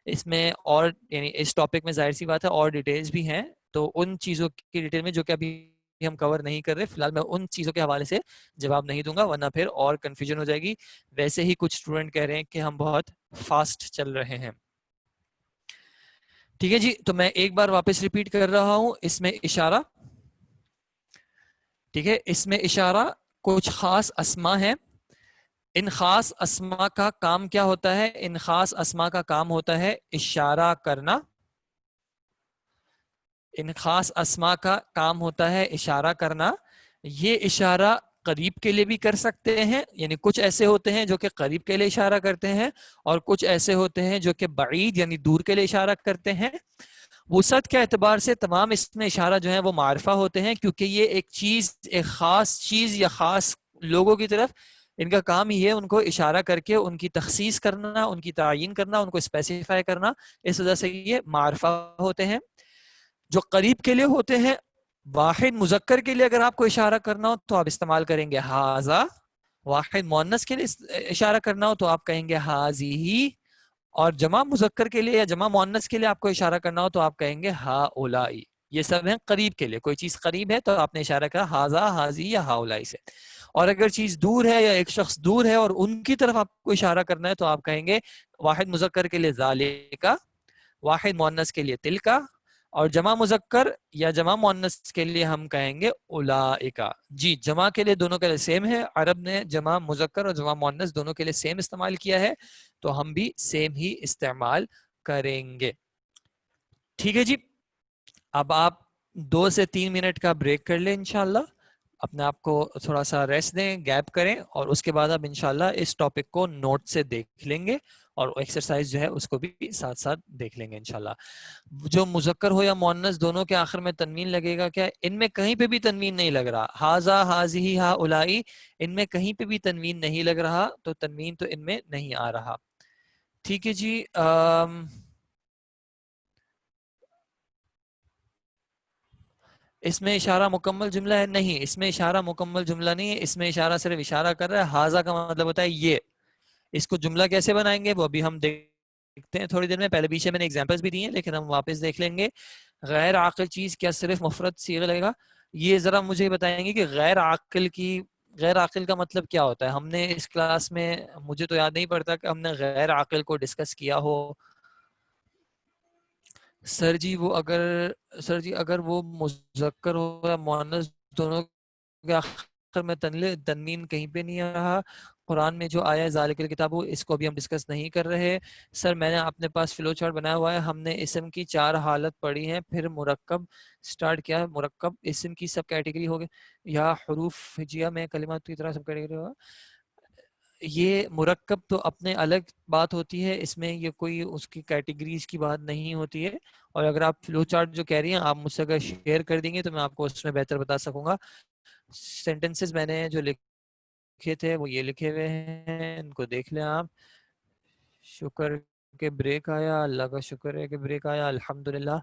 اس میں اور یعنی اس ٹاپک میں ظاہر سی بات ہے اور ڈیٹیلز بھی ہیں، تو ان چیزوں کی ڈیٹیل میں جو کہ ابھی ہم کور نہیں کر رہے، فی الحال میں ان چیزوں کے حوالے سے جواب نہیں دوں گا ورنہ پھر اور کنفیوژن ہو جائے گی. ویسے ہی کچھ اسٹوڈنٹ کہہ رہے ہیں کہ ہم بہت فاسٹ چل رہے ہیں. ٹھیک ہے جی. تو میں ایک بار واپس ریپیٹ کر رہا ہوں. اس میں اشارہ، ٹھیک ہے، اس میں اشارہ کچھ خاص اسما ہیں. ان خاص اسما کا کام کیا ہوتا ہے؟ ان خاص اسما کا کام ہوتا ہے اشارہ کرنا. ان خاص اسما کا کام ہوتا ہے اشارہ کرنا. یہ اشارہ قریب کے لیے بھی کر سکتے ہیں، یعنی کچھ ایسے ہوتے ہیں جو کہ قریب کے لیے اشارہ کرتے ہیں، اور کچھ ایسے ہوتے ہیں جو کہ بعید یعنی دور کے لیے اشارہ کرتے ہیں. وسعت کے اعتبار سے تمام اس میں اشارہ جو ہیں وہ معرفہ ہوتے ہیں، کیونکہ یہ ایک چیز، ایک خاص چیز یا خاص لوگوں کی طرف ان کا کام ہی ہے ان کو اشارہ کر کے ان کی تخصیص کرنا، ان کی تعیین کرنا، ان کو اسپیسیفائی کرنا. اس وجہ سے یہ معرفہ ہوتے ہیں. جو قریب کے لیے ہوتے ہیں، واحد مذکر کے لیے اگر آپ کو اشارہ کرنا ہو تو آپ استعمال کریں گے ہاذا. واحد مؤنث کے لیے اشارہ کرنا ہو تو آپ کہیں گے ہاذیہی. اور جمع مذکر کے لیے یا جمع مؤنث کے لیے آپ کو اشارہ کرنا ہو تو آپ کہیں گے ہا اولائی. یہ سب ہیں قریب کے لیے. کوئی چیز قریب ہے تو آپ نے اشارہ کہا ہاذا، ہاذی یا ہا اولائی سے. اور اگر چیز دور ہے یا ایک شخص دور ہے اور ان کی طرف آپ کو اشارہ کرنا ہے تو آپ کہیں گے واحد مذکر کے لیے ذالکا، واحد مؤنث کے لیے تلکا، اور جمع مذکر یا جمع مؤنث کے لیے ہم کہیں گے اولائکا. جی، جمع کے لیے دونوں کے لیے سیم ہے. عرب نے جمع مذکر اور جمع مؤنث دونوں کے لیے سیم استعمال کیا ہے، تو ہم بھی سیم ہی استعمال کریں گے. ٹھیک ہے جی. اب آپ 2 سے 3 منٹ کا بریک کر لیں انشاءاللہ. اپنے آپ کو تھوڑا سا ریسٹ دیں، گیپ کریں، اور اس کے بعد آپ انشاءاللہ اس ٹاپک کو نوٹ سے دیکھ لیں گے اور ایکسرسائز جو ہے اس کو بھی ساتھ ساتھ دیکھ لیں گے انشاءاللہ. جو مذکر ہو یا مؤنث دونوں کے آخر میں تنوین لگے گا کیا؟ ان میں کہیں پہ بھی تنوین نہیں لگ رہا. ہاذا، ہاذی، ہا اولائی، ان میں کہیں پہ بھی تنوین نہیں لگ رہا، تو تنوین تو ان میں نہیں آ رہا. ٹھیک ہے جی. اس میں اشارہ مکمل جملہ ہے؟ نہیں، اس میں اشارہ مکمل جملہ نہیں ہے. اس میں اشارہ صرف اشارہ کر رہا ہے. ہاذا کا مطلب ہوتا ہے یہ. اس کو جملہ کیسے بنائیں گے وہ ابھی ہم دیکھتے ہیں تھوڑی دیر میں. پہلے پیچھے میں نے ایگزامپلس بھی دی ہیں لیکن ہم واپس دیکھ لیں گے. غیر عاقل چیز کیا صرف مفرد صیغہ لگے گا؟ یہ ذرا مجھے بتائیں گے کہ غیر عاقل کا مطلب کیا ہوتا ہے. ہم نے اس کلاس میں، مجھے تو یاد نہیں پڑتا کہ ہم نے غیر عاقل کو ڈسکس کیا ہو. سر جی اگر وہ مذکر ہو یا مؤنث دونوں کے آخر میں تنوین کہیں پہ نہیں آ رہا. قرآن میں جو آیا ہے ذالک الکتاب، اس کو بھی ہم ڈسکس نہیں کر رہے. سر میں نے اپنے پاس فلو چارٹ بنایا ہوا ہے. ہم نے اسم کی 4 حالت پڑھی ہیں، پھر مرکب سٹارٹ کیا. مرکب اسم کی سب کیٹیگری ہو گئے یا حروف ہجیہ میں کلمات کی طرح سب کیٹیگری ہوگا. یہ مرکب تو اپنے الگ بات ہوتی ہے، اس میں یہ کوئی اس کی کیٹیگریز کی بات نہیں ہوتی ہے. اور اگر آپ فلو چارٹ جو کہہ رہی ہیں آپ مجھ سے اگر شیئر کر دیں گے تو میں آپ کو اس میں بہتر بتا سکوں گا. سینٹنسز میں نے جو لکھے تھے وہ یہ لکھے ہوئے ہیں، ان کو دیکھ لیں آپ. شکر کہ بریک آیا، اللہ کا شکر ہے کہ بریک آیا، الحمدللہ.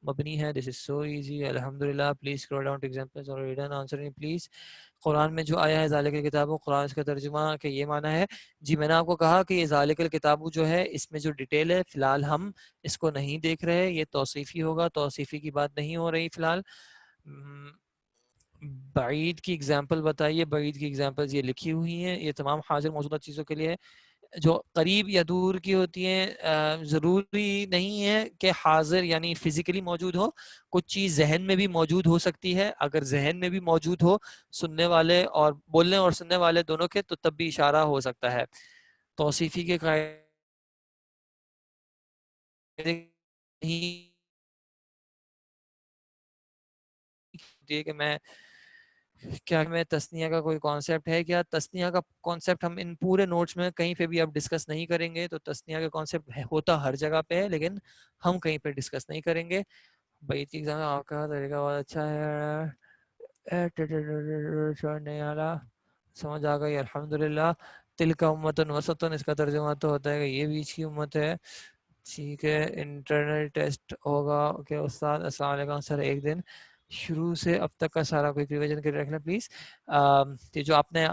مبنی ہے. دس از سو ایزی الحمدللہ. Please scroll down to examples اور read and answer me please. قرآن میں جو آیا ہے ذالک الکتاب، قرآن اس کا ترجمہ کہ یہ معنی ہے. جی میں نے آپ کو کہا کہ یہ ذالک الکتاب جو ہے اس میں جو ڈیٹیل ہے فی الحال ہم اس کو نہیں دیکھ رہے، یہ توصیفی ہوگا، توصیفی کی بات نہیں ہو رہی فی الحال. بعید کی اگزامپل بتائیے. بعید کی اگزامپلز یہ لکھی ہوئی ہیں، یہ تمام حاضر موجودہ چیزوں کے لیے. جو قریب یا دور کی ہوتی ہیں ضروری نہیں ہے کہ حاضر یعنی فزیکلی موجود ہو، کچھ چیز ذہن میں بھی موجود ہو سکتی ہے. اگر ذہن میں بھی موجود ہو سننے والے اور بولنے اور سننے والے دونوں کے، تو تب بھی اشارہ ہو سکتا ہے. توصیفی کے قاعدے کہ میں کیا میں تثنیہ کا کوئی کانسیپٹ ہے کیا؟ تثنیہ کا کانسیپٹ ہم ان پورے نوٹس میں کہیں پہ بھی اب ڈسکس نہیں کریں گے. تو تثنیہ کا کانسیپٹ ہوتا ہر جگہ پہ ہے، لیکن ہم کہیں پہ ڈسکس نہیں کریں گے. بعید کی ایگزام آپ کا طریقہ بہت اچھا ہے، نہیں آ رہا سمجھ آ گئی الحمدللہ. تل کا امتن وسطن، اس کا ترجمہ تو ہوتا ہے کہ یہ بیچ کی امت ہے. ٹھیک ہے. انٹرنل ٹیسٹ ہوگا کہ استاد السلام علیکم سر، ایک دن شروع سے اب تک کا سارا کوئی ریویژن کر رکھنا پلیز. یہ جو آپ نے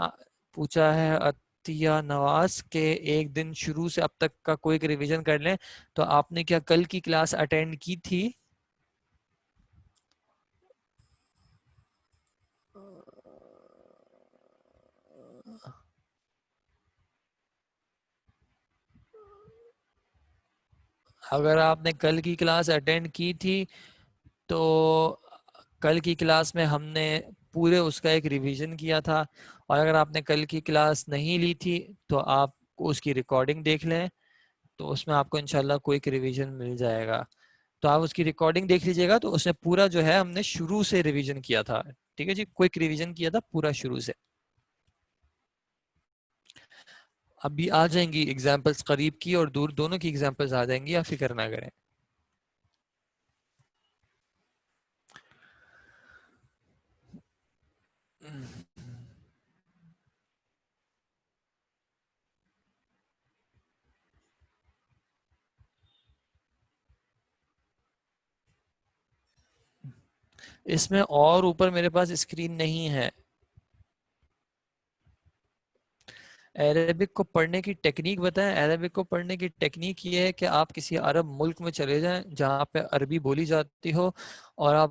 پوچھا ہے عطیہ نواز کے ایک دن شروع سے اب تک کا کوئی ریویژن کر لیں، تو آپ نے کیا کل کی کلاس اٹینڈ کی تھی؟ اگر آپ نے کل کی کلاس اٹینڈ کی تھی تو کل کی کلاس میں ہم نے پورے اس کا ایک ریویژن کیا تھا. اور اگر آپ نے کل کی کلاس نہیں لی تھی تو آپ اس کی ریکارڈنگ دیکھ لیں، تو اس میں آپ کو انشاءاللہ کوئی ریویژن مل جائے گا. تو آپ اس کی ریکارڈنگ دیکھ لیجئے گا، تو اس میں پورا جو ہے ہم نے شروع سے ریویژن کیا تھا. ٹھیک ہے جی، کوئی ریویژن کیا تھا پورا شروع سے. ابھی آ جائیں گی ایگزامپلس، قریب کی اور دور دونوں کی ایگزامپلس آ جائیں گی، آپ فکر نہ کریں. اس میں اور اوپر میرے پاس اسکرین نہیں ہے. عربک کو پڑھنے کی ٹیکنیک بتائیں. عربک کو پڑھنے کی ٹیکنیک یہ ہے کہ آپ کسی عرب ملک میں چلے جائیں جہاں پہ عربی بولی جاتی ہو، اور آپ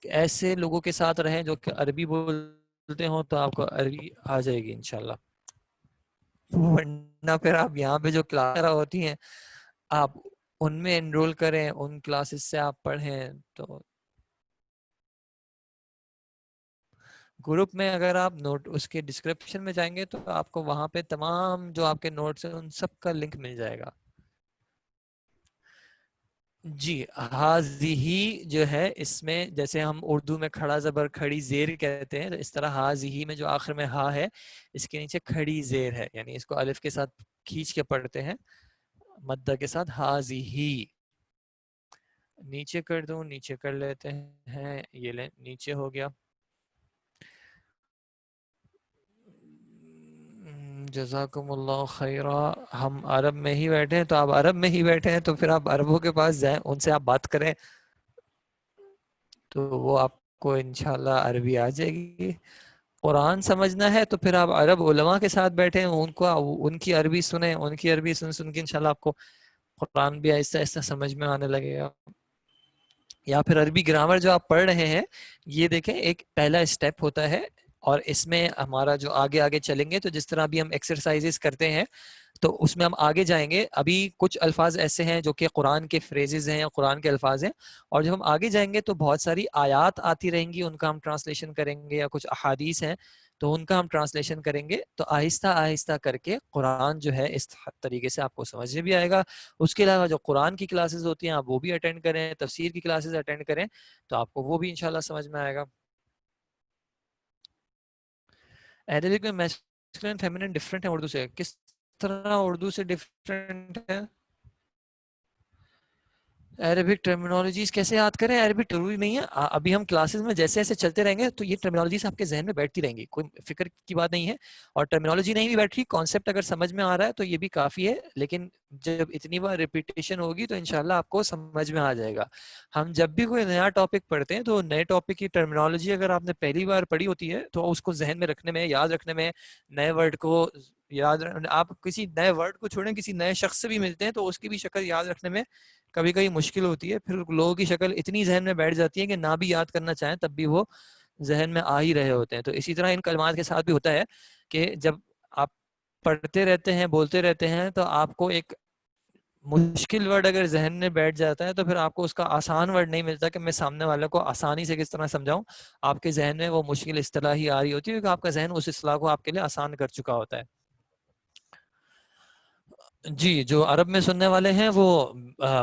ایسے لوگوں کے ساتھ رہیں جو کہ عربی بولتے ہوں، تو آپ کو عربی آ جائے گی انشاءاللہ. ورنہ پھر آپ یہاں پہ جو کلاس ہوتی ہیں آپ ان میں انرول کریں، ان کلاسز سے آپ پڑھیں. تو گروپ میں اگر آپ نوٹ اس کے ڈسکرپشن میں جائیں گے تو آپ کو وہاں پہ تمام جو آپ کے نوٹس ہیں ان سب کا لنک مل جائے گا. جی ہاذہی جو ہے اس میں جیسے ہم اردو میں کھڑا زبر کھڑی زیر کہتے ہیں، تو اس طرح ہاذہی میں جو آخر میں ہا ہے اس کے نیچے کھڑی زیر ہے، یعنی اس کو الف کے ساتھ کھینچ کے پڑھتے ہیں مدہ کے ساتھ ہاذہی. نیچے کر دوں؟ نیچے کر لیتے ہیں. یہ لیں نیچے ہو گیا. جزاکم اللہ خیرہ. ہم عرب میں ہی بیٹھے ہیں، تو آپ عرب میں ہی بیٹھے ہیں تو پھر آپ عربوں کے پاس جائیں، ان سے آپ بات کریں تو وہ آپ کو انشاءاللہ عربی آ جائے گی. قرآن سمجھنا ہے تو پھر آپ عرب علماء کے ساتھ بیٹھے ہیں، ان کو ان کی عربی سنیں، ان کی عربی سن سن کے انشاءاللہ آپ کو قرآن بھی آہستہ آہستہ سمجھ میں آنے لگے گا. یا پھر عربی گرامر جو آپ پڑھ رہے ہیں، یہ دیکھیں ایک پہلا اسٹیپ ہوتا ہے، اور اس میں ہمارا جو آگے آگے چلیں گے تو جس طرح بھی ہم ایکسرسائزز کرتے ہیں تو اس میں ہم آگے جائیں گے. ابھی کچھ الفاظ ایسے ہیں جو کہ قرآن کے فریزز ہیں یا قرآن کے الفاظ ہیں، اور جب ہم آگے جائیں گے تو بہت ساری آیات آتی رہیں گی، ان کا ہم ٹرانسلیشن کریں گے، یا کچھ احادیث ہیں تو ان کا ہم ٹرانسلیشن کریں گے. تو آہستہ آہستہ کر کے قرآن جو ہے اس طریقے سے آپ کو سمجھ بھی آئے گا. اس کے علاوہ جو قرآن کی کلاسز ہوتی ہیں آپ وہ بھی اٹینڈ کریں، تفسیر کی کلاسز اٹینڈ کریں، تو آپ کو وہ بھی انشاءاللہ سمجھ میں آئے گا. عربک میں میسکولین فیمینن ڈفرینٹ ہے اردو سے؟ کس طرح اردو سے ڈفرینٹ ہے؟ عربک ٹرمینالوجیز کیسے یاد کریں؟ عربک ضروری نہیں ہے، ابھی ہم کلاسز میں جیسے ایسے چلتے رہیں گے تو یہ ٹرمینالوجیز آپ کے ذہن میں بیٹھتی رہیں گی، کوئی فکر کی بات نہیں ہے. اور ٹرمینالوجی نہیں بھی بیٹھ رہی، کانسیپٹ اگر سمجھ میں آ رہا ہے تو یہ بھی کافی ہے، لیکن جب اتنی بار ریپیٹیشن ہوگی تو انشاءاللہ آپ کو سمجھ میں آ جائے گا. ہم جب بھی کوئی نیا ٹاپک پڑھتے ہیں تو نئے ٹاپک کی ٹرمینالوجی اگر آپ نے پہلی بار پڑھی ہوتی ہے تو اس کو ذہن میں رکھنے میں، یاد رکھنے میں، نئے ورڈ کو آپ کسی نئے ورڈ کو چھوڑیں، کسی نئے شخص سے بھی ملتے ہیں تو اس کی بھی شکل یاد رکھنے میں کبھی کبھی مشکل ہوتی ہے. پھر لوگوں کی شکل اتنی ذہن میں بیٹھ جاتی ہے کہ نہ بھی یاد کرنا چاہیں تب بھی وہ ذہن میں آ ہی رہے ہوتے ہیں. تو اسی طرح ان کلمات کے ساتھ بھی ہوتا ہے کہ جب آپ پڑھتے رہتے ہیں، بولتے رہتے ہیں، تو آپ کو ایک مشکل ورڈ اگر ذہن میں بیٹھ جاتا ہے تو پھر آپ کو اس کا آسان ورڈ نہیں ملتا کہ میں سامنے والے کو آسانی سے کس طرح سمجھاؤں. آپ کے ذہن میں وہ مشکل اصطلاح ہی آ رہی ہوتی ہے کیونکہ آپ کا ذہن اس اصطلاح کو آپ کے لیے آسان کر چکا ہوتا ہے. جی، جو عرب میں سننے والے ہیں وہ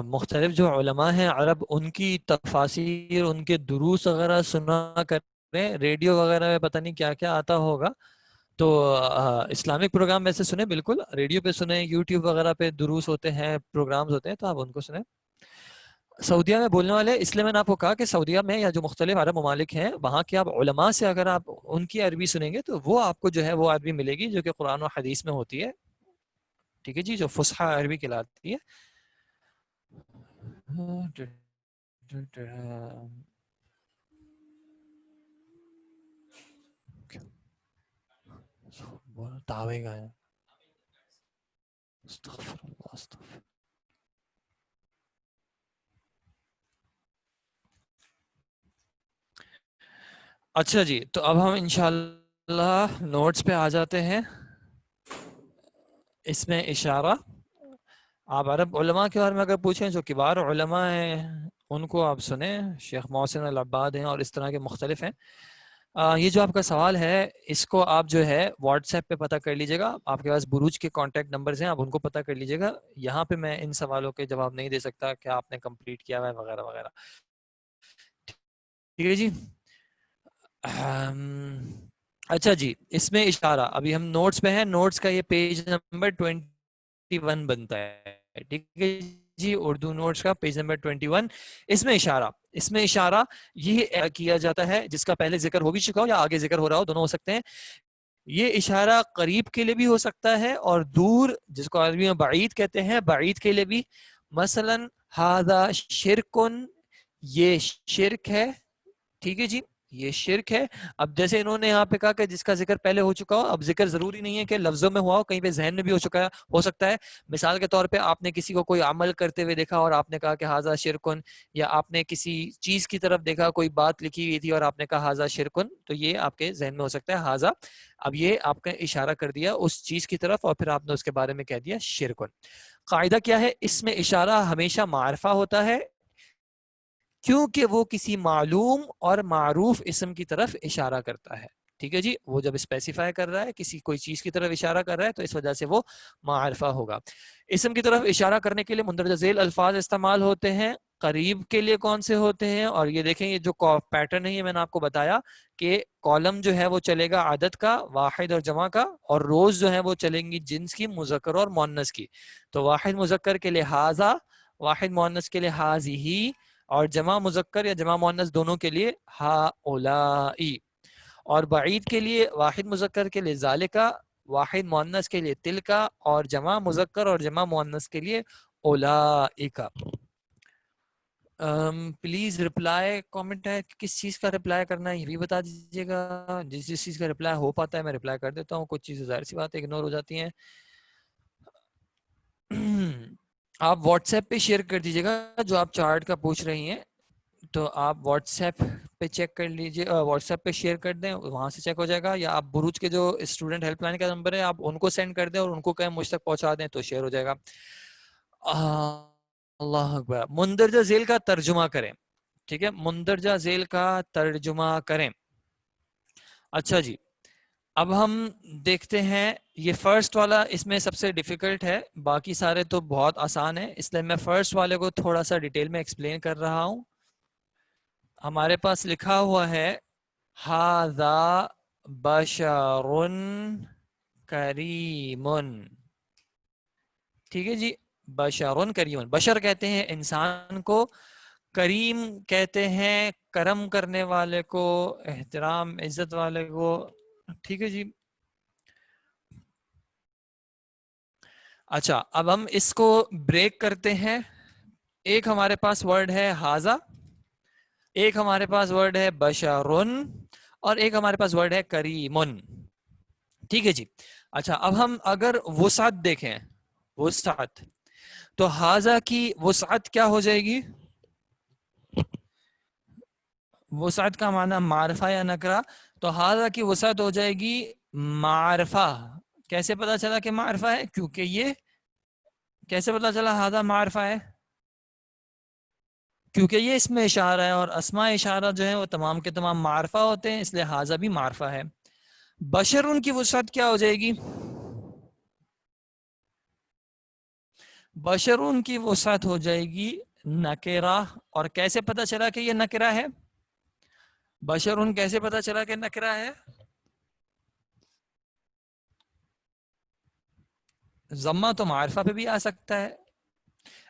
مختلف جو علماء ہیں عرب، ان کی تفاسیر، ان کے دروس وغیرہ سنا کریں. ریڈیو وغیرہ میں پتہ نہیں کیا کیا آتا ہوگا، تو اسلامک پروگرام میں سے سنیں، بالکل ریڈیو پہ سنیں، یوٹیوب وغیرہ پہ دروس ہوتے ہیں، پروگرامز ہوتے ہیں، تو آپ ان کو سنیں. سعودیہ میں بولنے والے، اس لیے میں نے آپ کو کہا کہ سعودیہ میں یا جو مختلف عرب ممالک ہیں وہاں کے آپ علماء سے اگر آپ ان کی عربی سنیں گے تو وہ آپ کو جو ہے وہ عربی ملے گی جو کہ قرآن و حدیث میں ہوتی ہے. ٹھیک ہے جی، جو فصحی عربی کہلاتی ہے. تاوے گا ہے. استغفر اللہ، استغفر. اچھا جی، تو اب ہم انشاءاللہ نوٹس پہ آ جاتے ہیں. اس میں اشارہ، آپ عرب علماء کے بارے میں اگر پوچھیں جو کبار علماء ہیں ان کو آپ سنیں، شیخ محسن العباد ہیں اور اس طرح کے مختلف ہیں. یہ جو آپ کا سوال ہے اس کو آپ جو ہے واٹس ایپ پہ پتہ کر لیجیے گا، آپ کے پاس بروج کے کانٹیکٹ نمبرز ہیں، آپ ان کو پتہ کر لیجیے گا. یہاں پہ میں ان سوالوں کے جواب نہیں دے سکتا کہ آپ نے کمپلیٹ کیا ہوا ہے وغیرہ وغیرہ. ٹھیک ہے جی. اچھا جی، اس میں اشارہ، ابھی ہم نوٹس پہ ہیں، نوٹس کا یہ پیج نمبر 21 بنتا ہے. ٹھیک ہے جی، اردو نوٹس کا پیج نمبر 21. اس میں اشارہ، اس میں اشارہ یہ کیا جاتا ہے جس کا پہلے ذکر ہو بھی چکا ہو یا آگے ذکر ہو رہا ہو، دونوں ہو سکتے ہیں. یہ اشارہ قریب کے لیے بھی ہو سکتا ہے اور دور، جس کو عربی میں بعید کہتے ہیں، بعید کے لیے بھی. مثلا ھذا شرکن، یہ شرک ہے. ٹھیک ہے جی، یہ شرک ہے. اب جیسے انہوں نے یہاں پہ کہا کہ جس کا ذکر پہلے ہو چکا ہو، اب ذکر ضروری نہیں ہے کہ لفظوں میں ہوا ہو، کہیں پہ ذہن میں بھی ہو چکا ہے، ہو سکتا ہے. مثال کے طور پہ آپ نے کسی کو کوئی عمل کرتے ہوئے دیکھا اور آپ نے کہا کہ ھذا شرکن، یا آپ نے کسی چیز کی طرف دیکھا، کوئی بات لکھی ہوئی تھی اور آپ نے کہا ھذا شرکن، تو یہ آپ کے ذہن میں ہو سکتا ہے ھذا. اب یہ آپ کا اشارہ کر دیا اس چیز کی طرف اور پھر آپ نے اس کے بارے میں کہہ دیا شرکن. قاعدہ کیا ہے؟ اس میں اشارہ ہمیشہ معرفہ ہوتا ہے کیونکہ وہ کسی معلوم اور معروف اسم کی طرف اشارہ کرتا ہے. ٹھیک ہے جی، وہ جب اسپیسیفائی کر رہا ہے کسی کوئی چیز کی طرف اشارہ کر رہا ہے تو اس وجہ سے وہ معرفہ ہوگا. اسم کی طرف اشارہ کرنے کے لیے مندرجہ ذیل الفاظ استعمال ہوتے ہیں. قریب کے لیے کون سے ہوتے ہیں؟ اور یہ دیکھیں، یہ جو پیٹرن ہے یہ میں نے آپ کو بتایا کہ کالم جو ہے وہ چلے گا عدد کا، واحد اور جمع کا، اور روز جو ہے وہ چلیں گی جنس کی، مذکر اور مؤنث کی. تو واحد مذکر کے لیے ھذا، واحد مؤنث کے لیے ھذہ، اور جمع مذکر یا جمع مؤنث دونوں کے لیے ہؤلاء. اور بعید کے لیے واحد مذکر کے لیے ذالکا، واحد مؤنث کے لیے تلکا، اور جمع مذکر اور جمع مؤنث کے لیے اولئک. پلیز رپلائی کامنٹ ہے، کس چیز کا رپلائی کرنا ہے یہ بھی بتا دیجیے گا. جس جس چیز کا رپلائی ہو پاتا ہے میں رپلائی کر دیتا ہوں، کچھ چیزیں ظاہر سی بات ہے اگنور ہو جاتی ہیں. آپ واٹس ایپ پہ شیئر کر دیجیے گا جو آپ چارٹ کا پوچھ رہی ہیں، تو آپ واٹس ایپ پہ چیک کر لیجیے، واٹس ایپ پہ شیئر کر دیں، وہاں سے چیک ہو جائے گا. یا آپ بروج کے جو اسٹوڈنٹ ہیلپ لائن کا نمبر ہے آپ ان کو سینڈ کر دیں اور ان کو کہیں مجھ تک پہنچا دیں تو شیئر ہو جائے گا. اللہ اکبر. مندرجہ ذیل کا ترجمہ کریں. ٹھیک ہے، مندرجہ ذیل کا ترجمہ کریں. اچھا جی، اب ہم دیکھتے ہیں یہ فرسٹ والا اس میں سب سے ڈیفیکلٹ ہے، باقی سارے تو بہت آسان ہیں، اس لیے میں فرسٹ والے کو تھوڑا سا ڈیٹیل میں ایکسپلین کر رہا ہوں. ہمارے پاس لکھا ہوا ہے ھذا بشر کریم. ٹھیک ہے جی، بشر کریم. بشر کہتے ہیں انسان کو, کریم کہتے ہیں کرم کرنے والے کو, احترام عزت والے کو. ٹھیک ہے جی. اچھا اب ہم اس کو بریک کرتے ہیں. ایک ہمارے پاس ورڈ ہے ہاذا, ایک ہمارے پاس ورڈ ہے بشرن, اور ایک ہمارے پاس ورڈ ہے کریمن. ٹھیک ہے جی. اچھا اب ہم اگر وسعت دیکھیں, وسعت, تو ہاذا کی وسعت کیا ہو جائے گی؟ وسعت کا معنی معرفہ یا نکرہ, تو ہاذا کی وسعت ہو جائے گی معرفہ. کیسے پتا چلا کہ معرفہ ہے؟ کیونکہ یہ, کیسے پتا چلا ہاذا معرفہ ہے؟ کیونکہ یہ اس میں اشارہ ہے, اور اسماء اشارہ جو ہے وہ تمام کے تمام معرفہ ہوتے ہیں, اس لیے ہاذا بھی معرفہ ہے. بشرن کی وسعت کیا ہو جائے گی؟ بشرن کی وسعت ہو جائے گی نکرہ. اور کیسے پتا چلا کہ یہ نکرہ ہے؟ بشرن کیسے پتا چلا کہ نکرہ ہے؟ ضمہ تو معرفہ پہ بھی آ سکتا ہے.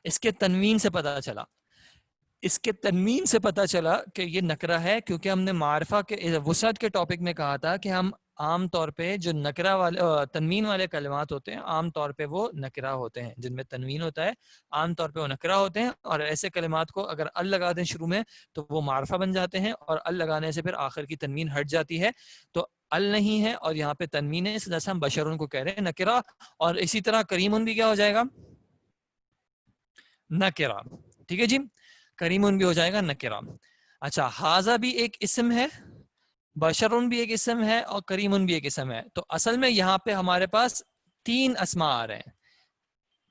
اس کے تنوین سے پتا چلا, اس کے تنوین سے پتا چلا کہ یہ نکرہ ہے, کیونکہ ہم نے معرفہ کے وسعت کے ٹاپک میں کہا تھا کہ ہم عام طور پہ جو نکرہ والے تنوین والے کلمات ہوتے ہیں عام طور پہ وہ نکرہ ہوتے ہیں, جن میں تنوین ہوتا ہے عام طور پہ وہ نکرہ ہوتے ہیں. اور ایسے کلمات کو اگر ال لگا دیں شروع میں تو وہ معرفہ بن جاتے ہیں, اور ال لگانے سے پھر آخر کی تنوین ہٹ جاتی ہے. تو ال نہیں ہے اور یہاں پہ تنوین ہے, اس جیسے ہم بشرون کو کہہ رہے ہیں نکرہ. اور اسی طرح کریمن بھی کیا ہو جائے گا؟ نکرہ. ٹھیک ہے جی, کریمن بھی ہو جائے گا نکرہ. اچھا ہاذا بھی ایک اسم ہے, بشرن بھی ایک اسم ہے, اور کریمن بھی ایک اسم ہے. تو اصل میں یہاں پہ ہمارے پاس تین اسماء آ رہے ہیں.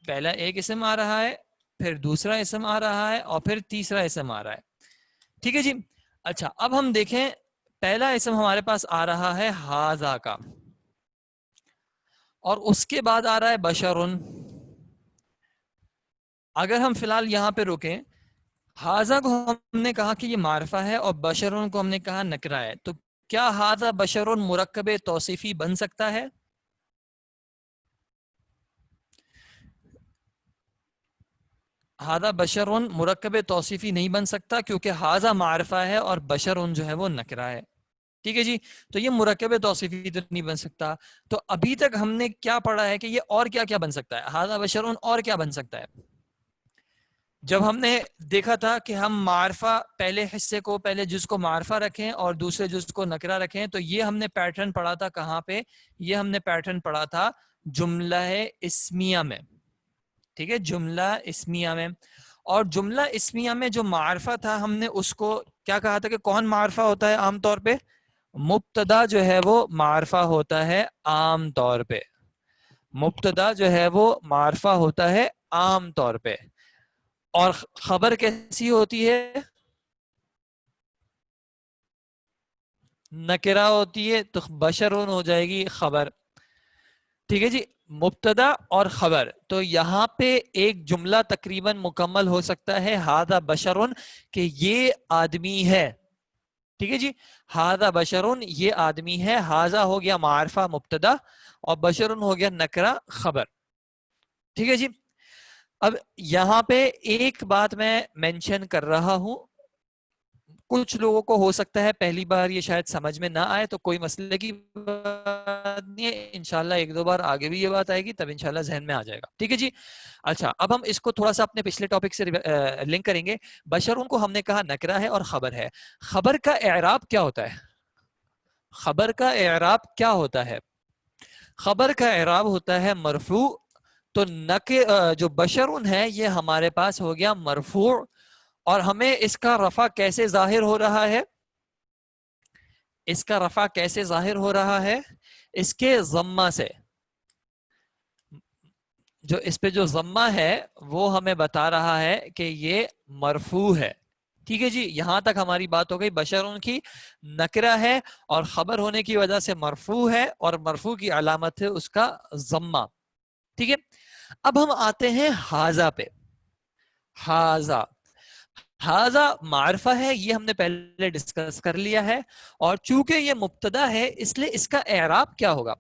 پہلا ایک اسم آ رہا ہے, پھر دوسرا اسم آ رہا ہے, اور پھر تیسرا اسم آ رہا ہے. ٹھیک ہے جی. اچھا اب ہم دیکھیں, پہلا اسم ہمارے پاس آ رہا ہے ہاذا کا, اور اس کے بعد آ رہا ہے بشرن. اگر ہم فی الحال یہاں پہ رکیں, ہاذا کو ہم نے کہا کہ یہ معرفہ ہے, اور بشرن کو ہم نے کہا نکرہ ہے, تو کیا ہاذا بشرن مرکب توصیفی بن سکتا ہے؟ ہاذا بشرن مرکب توصیفی نہیں بن سکتا, کیونکہ ہاذا معرفہ ہے اور بشرن جو ہے وہ نکرہ ہے. ٹھیک ہے جی, تو یہ مرکب توصیفی تو نہیں بن سکتا. تو ابھی تک ہم نے کیا پڑھا ہے کہ یہ اور کیا کیا بن سکتا ہے؟ ہاذا بشرن اور کیا بن سکتا ہے؟ جب ہم نے دیکھا تھا کہ ہم معرفہ پہلے حصے کو, پہلے جز کو معرفہ رکھیں اور دوسرے جز کو نکرہ رکھیں, تو یہ ہم نے پیٹرن پڑھا تھا کہاں پہ؟ یہ ہم نے پیٹرن پڑھا تھا جملہ اسمیہ میں. ٹھیک ہے, جملہ اسمیہ میں. اور جملہ اسمیہ میں جو معرفہ تھا ہم نے اس کو کیا کہا تھا کہ کون معرفہ ہوتا ہے عام طور پہ؟ مبتدا جو ہے وہ معرفہ ہوتا ہے عام طور پہ. مبتدا جو ہے وہ معرفہ ہوتا ہے عام طور پہ. اور خبر کیسی ہوتی ہے؟ نکرہ ہوتی ہے, تو بشرون ہو جائے گی خبر. ٹھیک ہے جی, مبتدا اور خبر. تو یہاں پہ ایک جملہ تقریباً مکمل ہو سکتا ہے ہاذا بشرون, کہ یہ آدمی ہے. ٹھیک ہے جی, ہاذا بشرون یہ آدمی ہے. ہاذا ہو گیا معرفہ مبتدا, اور بشرون ہو گیا نکرہ خبر. ٹھیک ہے جی. اب یہاں پہ ایک بات میں مینشن کر رہا ہوں, کچھ لوگوں کو ہو سکتا ہے پہلی بار یہ شاید سمجھ میں نہ آئے, تو کوئی مسئلے کی بات نہیں ہے, انشاءاللہ ایک دو بار آگے بھی یہ بات آئے گی تب انشاءاللہ ذہن میں آ جائے گا. ٹھیک ہے جی. اچھا اب ہم اس کو تھوڑا سا اپنے پچھلے ٹاپک سے لنک کریں گے. بشرون کو ہم نے کہا نکرہ ہے اور خبر ہے. خبر کا اعراب کیا ہوتا ہے؟ خبر کا اعراب کیا ہوتا ہے؟ خبر کا اعراب ہوتا ہے مرفوع. تو جو بشرون ہے یہ ہمارے پاس ہو گیا مرفوع, اور ہمیں اس کا رفع کیسے ظاہر ہو رہا ہے؟ اس کا رفع کیسے ظاہر ہو رہا ہے؟ اس کے ضمہ سے. جو اس پہ جو ضمہ ہے وہ ہمیں بتا رہا ہے کہ یہ مرفوع ہے. ٹھیک ہے جی, یہاں تک ہماری بات ہو گئی. بشرون کی نکرہ ہے اور خبر ہونے کی وجہ سے مرفوع ہے, اور مرفوع کی علامت ہے اس کا ضمہ. ٹھیک ہے. اب ہم آتے ہیں ہاذا پہ. ہاذا, ہاذا معرفہ ہے, یہ ہم نے پہلے ڈسکس کر لیا ہے, اور چونکہ یہ مبتدا ہے اس لیے اس کا اعراب کیا ہوگا؟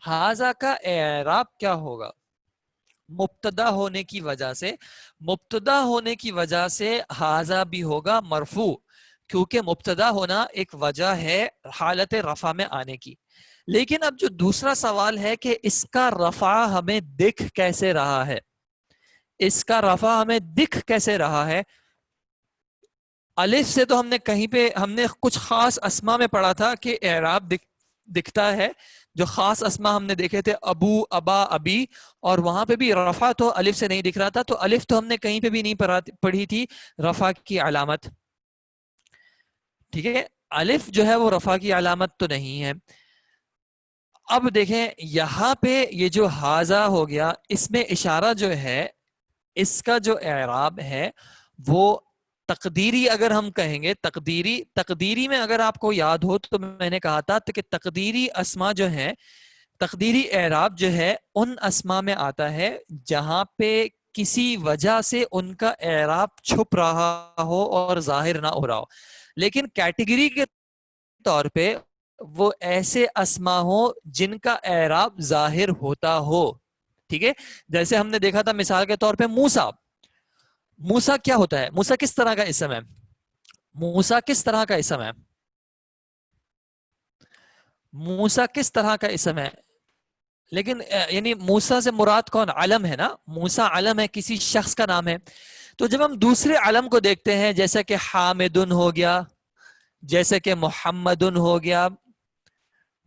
ہاذا کا اعراب کیا ہوگا؟ مبتدا ہونے کی وجہ سے، مبتدا ہونے کی وجہ سے ہاذا بھی ہوگا مرفوع، کیونکہ مبتدا ہونا ایک وجہ ہے حالت رفع میں آنے کی. لیکن اب جو دوسرا سوال ہے کہ اس کا رفع ہمیں دکھ کیسے رہا ہے، اس کا رفع ہمیں دکھ کیسے رہا ہے. الف سے تو ہم نے کہیں پہ ہم نے کچھ خاص اسما میں پڑھا تھا کہ اعراب دکھتا ہے، جو خاص اسما ہم نے دیکھے تھے ابو، ابا، ابی، اور وہاں پہ بھی رفع تو الف سے نہیں دکھ رہا تھا. تو الف تو ہم نے کہیں پہ بھی نہیں پڑھی تھی رفع کی علامت. ٹھیک ہے، الف جو ہے وہ رفع کی علامت تو نہیں ہے. اب دیکھیں یہاں پہ یہ جو ہاذا ہو گیا، اس میں اشارہ جو ہے، اس کا جو اعراب ہے وہ تقدیری، اگر ہم کہیں گے تقدیری میں اگر آپ کو یاد ہو تو میں نے کہا تھا کہ تقدیری اسما جو ہیں، تقدیری اعراب جو ہے ان اسما میں آتا ہے جہاں پہ کسی وجہ سے ان کا اعراب چھپ رہا ہو اور ظاہر نہ ہو رہا ہو. لیکن کیٹیگری کے طور پہ وہ ایسے اسما ہو جن کا اعراب ظاہر ہوتا ہو. ٹھیک ہے، جیسے ہم نے دیکھا تھا مثال کے طور پہ موسیٰ. موسیٰ کیا ہوتا ہے؟ موسیٰ کس طرح کا اسم ہے؟ موسیٰ کس طرح کا اسم ہے؟ موسیٰ کس طرح کا اسم ہے؟ لیکن یعنی موسیٰ سے مراد کون؟ علم ہے نا، موسیٰ علم ہے، کسی شخص کا نام ہے. تو جب ہم دوسرے علم کو دیکھتے ہیں جیسے کہ حامدن ہو گیا، جیسے کہ محمدن ہو گیا،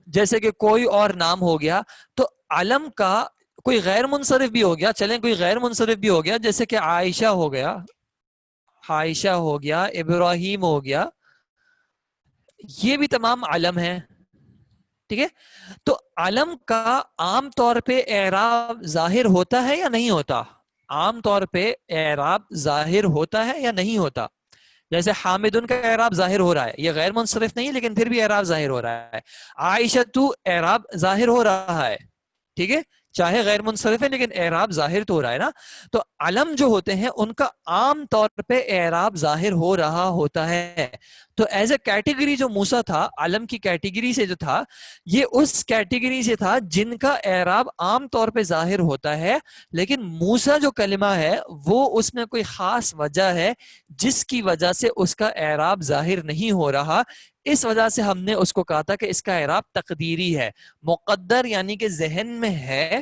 جیسے کہ کوئی اور نام ہو گیا، تو علم کا کوئی غیر منصرف بھی ہو گیا، چلیں کوئی غیر منصرف بھی ہو گیا، جیسے کہ عائشہ ہو گیا، عائشہ ہو گیا، ابراہیم ہو گیا، یہ بھی تمام علم ہیں. ٹھیک ہے، تو علم کا عام طور پہ اعراب ظاہر ہوتا ہے یا نہیں ہوتا؟ عام طور پہ اعراب ظاہر ہوتا ہے یا نہیں ہوتا؟ جیسے حامدن کا اعراب ظاہر ہو رہا ہے، یہ غیر منصرف نہیں لیکن پھر بھی اعراب ظاہر ہو رہا ہے. عائشہ تو اعراب ظاہر ہو رہا ہے، ٹھیک ہے، چاہے غیر منصرف ہے لیکن اعراب ظاہر تو ہو رہا ہے نا. تو علم جو ہوتے ہیں ان کا عام طور پہ اعراب ظاہر ہو رہا ہوتا ہے. تو ایز اے کیٹیگری جو موسیٰ تھا، علم کی کیٹیگری سے جو تھا، یہ اس کیٹیگری سے تھا جن کا اعراب عام طور پہ ظاہر ہوتا ہے. لیکن موسیٰ جو کلمہ ہے وہ اس میں کوئی خاص وجہ ہے جس کی وجہ سے اس کا اعراب ظاہر نہیں ہو رہا. اس وجہ سے ہم نے اس کو کہا تھا کہ اس کا اعراب تقدیری ہے، مقدر یعنی کہ ذہن میں ہے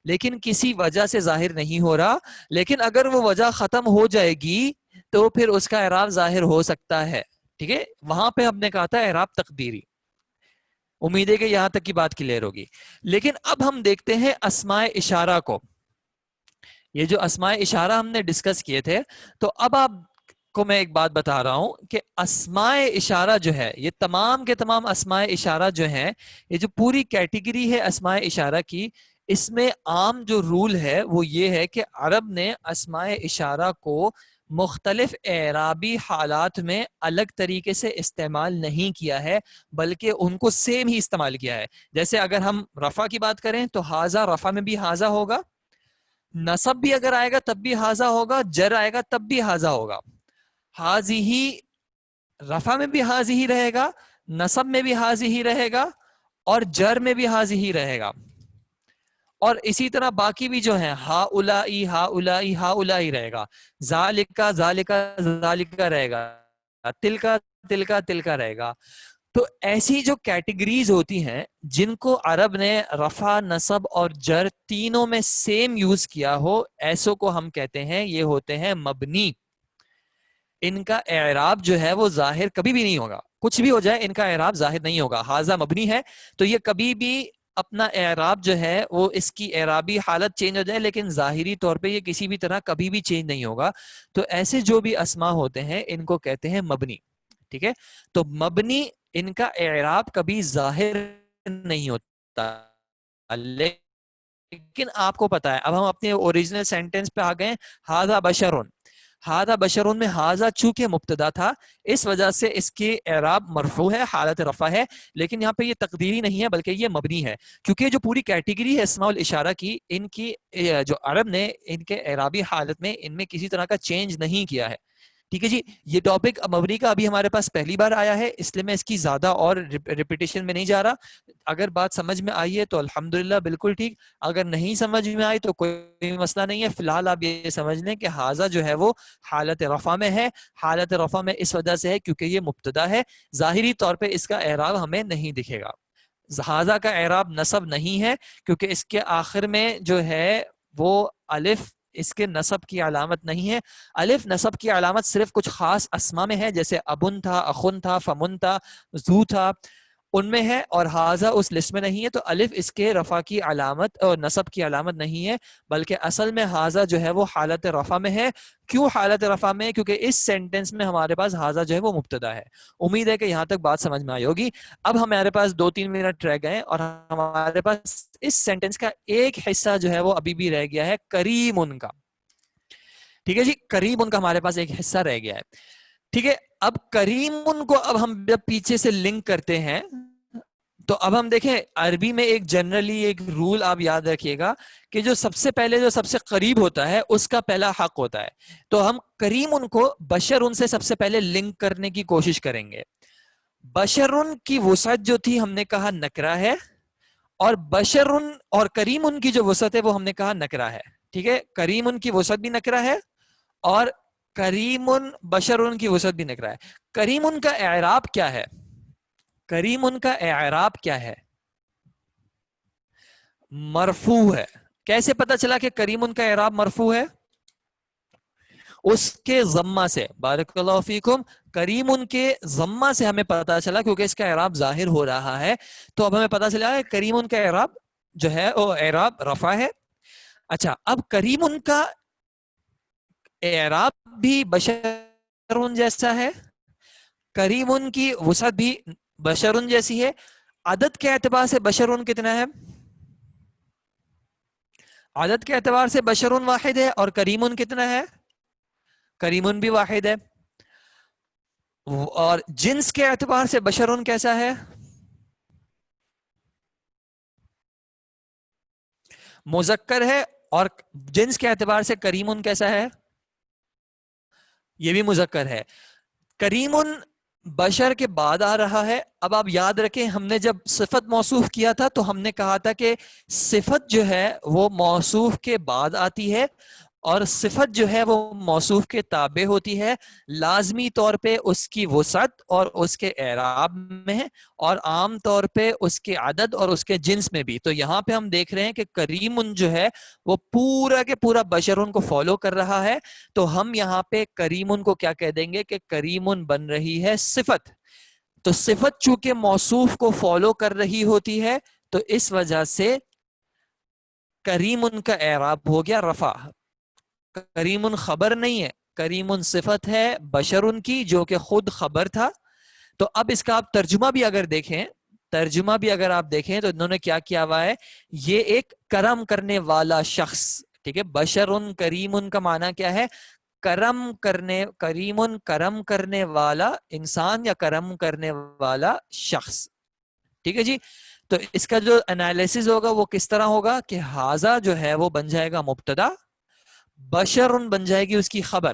لیکن کسی وجہ سے ظاہر نہیں ہو رہا. لیکن اگر وہ وجہ ختم ہو جائے گی تو پھر اس کا اعراب ظاہر ہو سکتا ہے. ٹھیک ہے، وہاں پہ ہم نے کہا تھا اعراب تقدیری. امید ہے کہ یہاں تک کی بات کلیئر ہوگی. لیکن اب ہم دیکھتے ہیں اسماء اشارہ کو. یہ جو اسماء اشارہ ہم نے ڈسکس کیے تھے، تو اب آپ کو میں ایک بات بتا رہا ہوں کہ اسماء اشارہ جو ہے، یہ تمام کے تمام اسماء اشارہ جو ہیں، یہ جو پوری کیٹیگری ہے اسماء اشارہ کی، اس میں عام جو رول ہے وہ یہ ہے کہ عرب نے اسماء اشارہ کو مختلف اعرابی حالات میں الگ طریقے سے استعمال نہیں کیا ہے، بلکہ ان کو سیم ہی استعمال کیا ہے. جیسے اگر ہم رفع کی بات کریں تو ہاذا، رفع میں بھی ہاذا ہوگا، نصب بھی اگر آئے گا تب بھی ہاذا ہوگا، جر آئے گا تب بھی ہاذا ہوگا. ہاذی رفع میں بھی ہاذی ہی رہے گا، نصب میں بھی ہاذی ہی رہے گا، اور جر میں بھی ہاذی ہی رہے گا. اور اسی طرح باقی بھی جو ہیں ہا الائی، ہا الائی، ہا الائی رہے گا، ذالکا ذالکا ذالکا رہے گا، تلکا تلکا تلکا رہے گا. تو ایسی جو کیٹیگریز ہوتی ہیں جن کو عرب نے رفع، نصب اور جر تینوں میں سیم یوز کیا ہو، ایسوں کو ہم کہتے ہیں یہ ہوتے ہیں مبنی. ان کا اعراب جو ہے وہ ظاہر کبھی بھی نہیں ہوگا، کچھ بھی ہو جائے ان کا اعراب ظاہر نہیں ہوگا. ہاذا مبنی ہے تو یہ کبھی بھی اپنا اعراب جو ہے وہ اس کی اعرابی حالت چینج ہو جائے لیکن ظاہری طور پہ یہ کسی بھی طرح کبھی بھی چینج نہیں ہوگا. تو ایسے جو بھی اسما ہوتے ہیں ان کو کہتے ہیں مبنی. ٹھیک ہے، تو مبنی ان کا اعراب کبھی ظاہر نہیں ہوتا. لیکن آپ کو پتا ہے، اب ہم اپنے اوریجنل سینٹینس پہ آ گئے، ہاذا بشرون. ہاذا بشرون میں ہاذا چونکہ مبتدا تھا اس وجہ سے اس کی اعراب مرفوع ہے، حالت رفع ہے. لیکن یہاں پہ یہ تقدیری نہیں ہے بلکہ یہ مبنی ہے، کیونکہ جو پوری کیٹیگری ہے اسماء الاشارہ کی، ان کی جو عرب نے ان کے اعرابی حالت میں ان میں کسی طرح کا چینج نہیں کیا ہے. ٹھیک ہے جی. یہ ٹاپک مبنی کا ابھی ہمارے پاس پہلی بار آیا ہے، اس لیے میں اس کی زیادہ اور ریپیٹیشن میں نہیں جا رہا. اگر بات سمجھ میں آئی ہے تو الحمدللہ بالکل ٹھیک، اگر نہیں سمجھ میں آئی تو کوئی مسئلہ نہیں ہے. فی الحال آپ یہ سمجھ لیں کہ حاذا جو ہے وہ حالت رفع میں ہے. حالت رفع میں اس وجہ سے ہے کیونکہ یہ مبتدا ہے، ظاہری طور پہ اس کا اعراب ہمیں نہیں دکھے گا. حاذا کا اعراب نصب نہیں ہے کیونکہ اس کے آخر میں جو ہے وہ الف اس کے نصب کی علامت نہیں ہے. الف نصب کی علامت صرف کچھ خاص اسما میں ہے، جیسے ابن تھا، اخن تھا، فمن تھا، زو تھا، ان میں ہے، اور حاذا اس لسٹ میں نہیں ہے. تو الف اس کے رفع کی علامت اور نصب کی علامت نہیں ہے، بلکہ اصل میں حاذا جو ہے وہ حالت رفع میں ہے. کیوں حالت رفع میں ہے؟ کیونکہ اس سینٹنس میں ہمارے پاس حاذا جو ہے وہ مبتدا ہے. امید ہے کہ یہاں تک بات سمجھ میں آئی ہوگی. اب ہمارے پاس 2-3 منٹ رہ گئے اور ہمارے پاس اس سینٹنس کا ایک حصہ جو ہے وہ ابھی بھی رہ گیا ہے، کریم ان کا. ٹھیک ہے جی، کریم ان کا ہمارے پاس ایک حصہ رہ گیا ہے. ٹھیک ہے، اب کریم ان کو اب ہم جب پیچھے سے لنک کرتے ہیں تو اب ہم دیکھیں عربی میں ایک جنرلی ایک رول آپ یاد رکھیے گا کہ جو سب سے پہلے جو سب سے قریب ہوتا ہے اس کا پہلا حق ہوتا ہے. تو ہم کریم ان کو بشر ان سے سب سے پہلے لنک کرنے کی کوشش کریں گے. بشر ان کی وسعت جو تھی ہم نے کہا نکرہ ہے، اور بشر ان اور کریم ان کی جو وسعت ہے وہ ہم نے کہا نکرہ ہے. ٹھیک ہے، کریم ان کی وسعت بھی نکرہ ہے اور کریم بشر ان کی وسعت بھی نکرہ ہے. کریم ان کا اعراب کیا ہے؟ کریم ان کا اعراب کیا ہے؟ مرفوع ہے. کیسے پتا چلا کہ کریم ان کا اعراب مرفوع ہے؟ اس کے ضمہ سے. بارک اللہ فیکم. کریم ان کے ضمہ سے ہمیں پتا چلا کیونکہ اس کا اعراب ظاہر ہو رہا ہے، تو اب ہمیں پتا چلا کہ کریم ان کا اعراب جو ہے وہ اعراب رفع ہے. اچھا، اب کریم ان کا اعراب بھی بشرون جیسا ہے، کریم ان کی وسعت بھی بشرون جیسی ہے. عدد کے اعتبار سے بشرون کتنا ہے؟ عدد کے اعتبار سے بشرون واحد ہے، اور کریمون کتنا ہے؟ کریمون بھی واحد ہے. اور جنس کے اعتبار سے بشرون کیسا ہے؟ مذکر ہے. اور جنس کے اعتبار سے کریمون کیسا ہے؟ یہ بھی مذکر ہے. کریمون بشر کے بعد آ رہا ہے. اب آپ یاد رکھیں ہم نے جب صفت موصوف کیا تھا تو ہم نے کہا تھا کہ صفت جو ہے وہ موصوف کے بعد آتی ہے اور صفت جو ہے وہ موصوف کے تابع ہوتی ہے، لازمی طور پہ اس کی وسعت اور اس کے اعراب میں ہے، اور عام طور پہ اس کے عدد اور اس کے جنس میں بھی. تو یہاں پہ ہم دیکھ رہے ہیں کہ کریمن جو ہے وہ پورا کے پورا بشرون کو فالو کر رہا ہے. تو ہم یہاں پہ کریمن کو کیا کہہ دیں گے کہ کریمن بن رہی ہے صفت. تو صفت چونکہ موصوف کو فالو کر رہی ہوتی ہے تو اس وجہ سے کریمن کا اعراب ہو گیا رفع. کریمن خبر نہیں ہے، کریمن صفت ہے بشرن کی جو کہ خود خبر تھا. تو اب اس کا آپ ترجمہ بھی اگر دیکھیں، ترجمہ بھی اگر آپ دیکھیں تو انہوں نے کیا کیا ہوا ہے، یہ ایک کرم کرنے والا شخص. ٹھیک ہے، بشرن کریمن کا معنی کیا ہے؟ کرم کرنے، کریمن کرم کرنے والا انسان یا کرم کرنے والا شخص. ٹھیک ہے جی. تو اس کا جو انالیسس ہوگا وہ کس طرح ہوگا کہ حاذا جو ہے وہ بن جائے گا مبتدا، بشرن بن جائے گی اس کی خبر،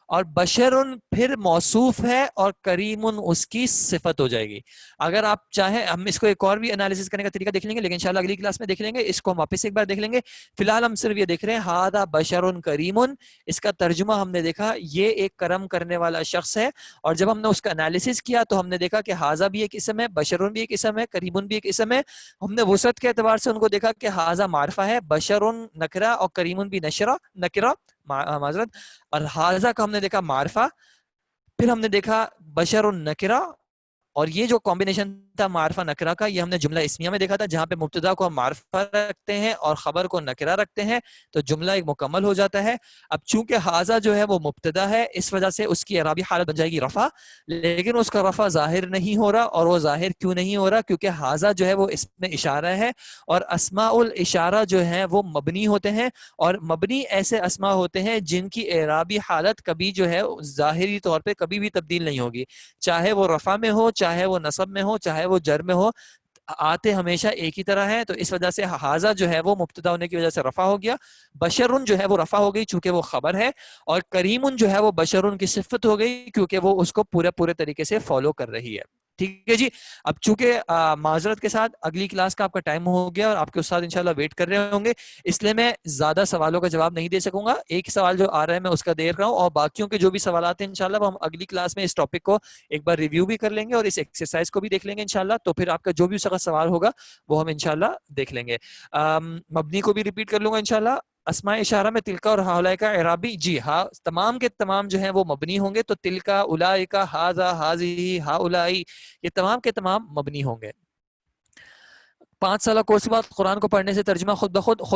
اور بشرن پھر موصوف ہے اور کریمن اس کی صفت ہو جائے گی. اگر آپ چاہیں ہم اس کو ایک اور بھی انالیسس کرنے کا طریقہ دیکھ لیں گے، لیکن انشاءاللہ اگلی کلاس میں دیکھ لیں گے. اس کو ہم واپس ایک بار دیکھ لیں گے. فی الحال ہم صرف یہ دیکھ رہے ہیں ہاذا بشرن کریمن. اس کا ترجمہ ہم نے دیکھا یہ ایک کرم کرنے والا شخص ہے، اور جب ہم نے اس کا انالیسس کیا تو ہم نے دیکھا کہ ہاذا بھی ایک اسم ہے، بشرن بھی ایک اسم ہے، کریمن بھی ایک اسم ہے. ہم نے وسعت کے اعتبار سے ان کو دیکھا کہ ہاذا معرفہ ہے، بشرن نکرہ اور کریمن بھی نکرہ معذرت، اور حاذا کا ہم نے دیکھا معرفہ. پھر ہم نے دیکھا بشر النکرہ، اور یہ جو کمبینیشن تھا معرفہ نکرہ کا یہ ہم نے جملہ اسمیہ میں دیکھا تھا، جہاں پہ مبتدا کو ہم معرفہ رکھتے ہیں اور خبر کو نکرہ رکھتے ہیں تو جملہ ایک مکمل ہو جاتا ہے. اب چونکہ حاذا جو ہے وہ مبتدا ہے اس وجہ سے اس کی اعرابی حالت بن جائے گی رفع، لیکن اس کا رفع ظاہر نہیں ہو رہا. اور وہ ظاہر کیوں نہیں ہو رہا؟ کیونکہ حاذا جو ہے وہ اس میں اشارہ ہے، اور اسماء الاشارہ جو ہیں وہ مبنی ہوتے ہیں، اور مبنی ایسے اسماء ہوتے ہیں جن کی اعرابی حالت کبھی جو ہے ظاہری طور پہ کبھی بھی تبدیل نہیں ہوگی، چاہے وہ رفع میں ہو، چاہے وہ نصب میں ہو، چاہے وہ جر میں ہو. آتے ہمیشہ ایک ہی طرح ہیں، تو اس وجہ سے حاضہ جو ہے وہ مبتدا ہونے کی وجہ سے رفع ہو گیا، بشرن جو ہے وہ رفع ہو گئی چونکہ وہ خبر ہے، اور کریمن جو ہے وہ بشرن کی صفت ہو گئی کیونکہ وہ اس کو پورے طریقے سے فالو کر رہی ہے. ٹھیک ہے جی. اب چونکہ معذرت کے ساتھ اگلی کلاس کا آپ کا ٹائم ہو گیا اور آپ کے استاد انشاءاللہ ویٹ کر رہے ہوں گے، اس لیے میں زیادہ سوالوں کا جواب نہیں دے سکوں گا. ایک سوال جو آ رہا ہے میں اس کا دے رہا ہوں، اور باقیوں کے جو بھی سوالات ہیں انشاءاللہ وہ ہم اگلی کلاس میں اس ٹاپک کو ایک بار ریویو بھی کر لیں گے اور اس ایکسرسائز کو بھی دیکھ لیں گے انشاءاللہ. تو پھر آپ کا جو بھی اس کا سوال ہوگا وہ ہم انشاءاللہ دیکھ لیں گے. مبنی کو بھی ریپیٹ کر لوں گا انشاءاللہ. اسماء اشارہ میں تلکا اور ہاؤلائی کا اعرابی جی ہاں تمام کے تمام جو ہیں وہ مبنی ہوں گے. تو تلکا، اولائکا، ہاذا، ہاذی، ہاؤلائی، یہ تمام کے تمام مبنی ہوں گے. 5 سالہ کورس کے بعد قرآن کو پڑھنے سے ترجمہ خود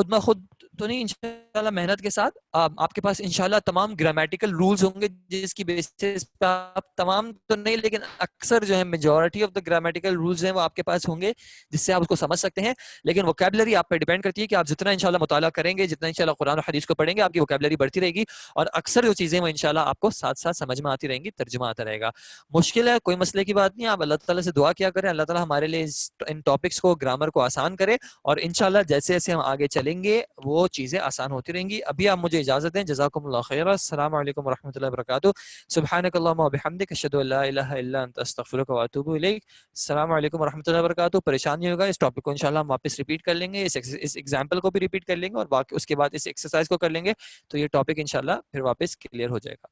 بخود تو نہیں، انشاءاللہ محنت کے ساتھ آپ کے پاس انشاءاللہ تمام گرامیٹیکل رولز ہوں گے جس کی بیسس پہ آپ تمام تو نہیں لیکن اکثر جو ہے majority of the grammatical rules ہیں وہ آپ کے پاس ہوں گے جس سے آپ اس کو سمجھ سکتے ہیں. لیکن ووکیبلری آپ پہ ڈیپینڈ کرتی ہے کہ آپ جتنا انشاءاللہ مطالعہ کریں گے، جتنا انشاءاللہ قرآن و حدیث کو پڑھیں گے، آپ کی ووکیبلری بڑھتی رہے گی اور اکثر جو چیزیں وہ انشاءاللہ آپ کو ساتھ ساتھ سمجھ میں آتی رہیں گی، ترجمہ آتا رہے گا. مشکل ہے کوئی مسئلے کی بات نہیں، آپ اللہ تعالیٰ سے دعا کیا کریں اللہ تعالیٰ ہمارے لیے ان ٹاپکس کو، گرامر کو آسان کرے اور انشاءاللہ جیسے جیسے ہم آگے چلیں گے وہ چیزیں آسان ہوتی رہیں گی. ابھی آپ مجھے اجازت دیں. جزاکم اللہ خیر. السلام علیکم ورحمۃ اللہ وبرکاتہ. سبحانک اللہم وبحمدک اشہد ان لا الہ الا انت استغفرک واتوب الیک. السلام علیکم ورحمۃ اللہ وبرکاتہ. پریشان نہیں ہوگا، اس ٹاپک کو انشاءاللہ ہم واپس ریپیٹ کر لیں گے، اس ایگزامپل کو بھی ریپیٹ کر لیں گے اور باقی اس کے بعد اس ایکسرسائز کو کر لیں گے تو یہ ٹاپک انشاءاللہ پھر واپس کلیئر ہو جائے گا.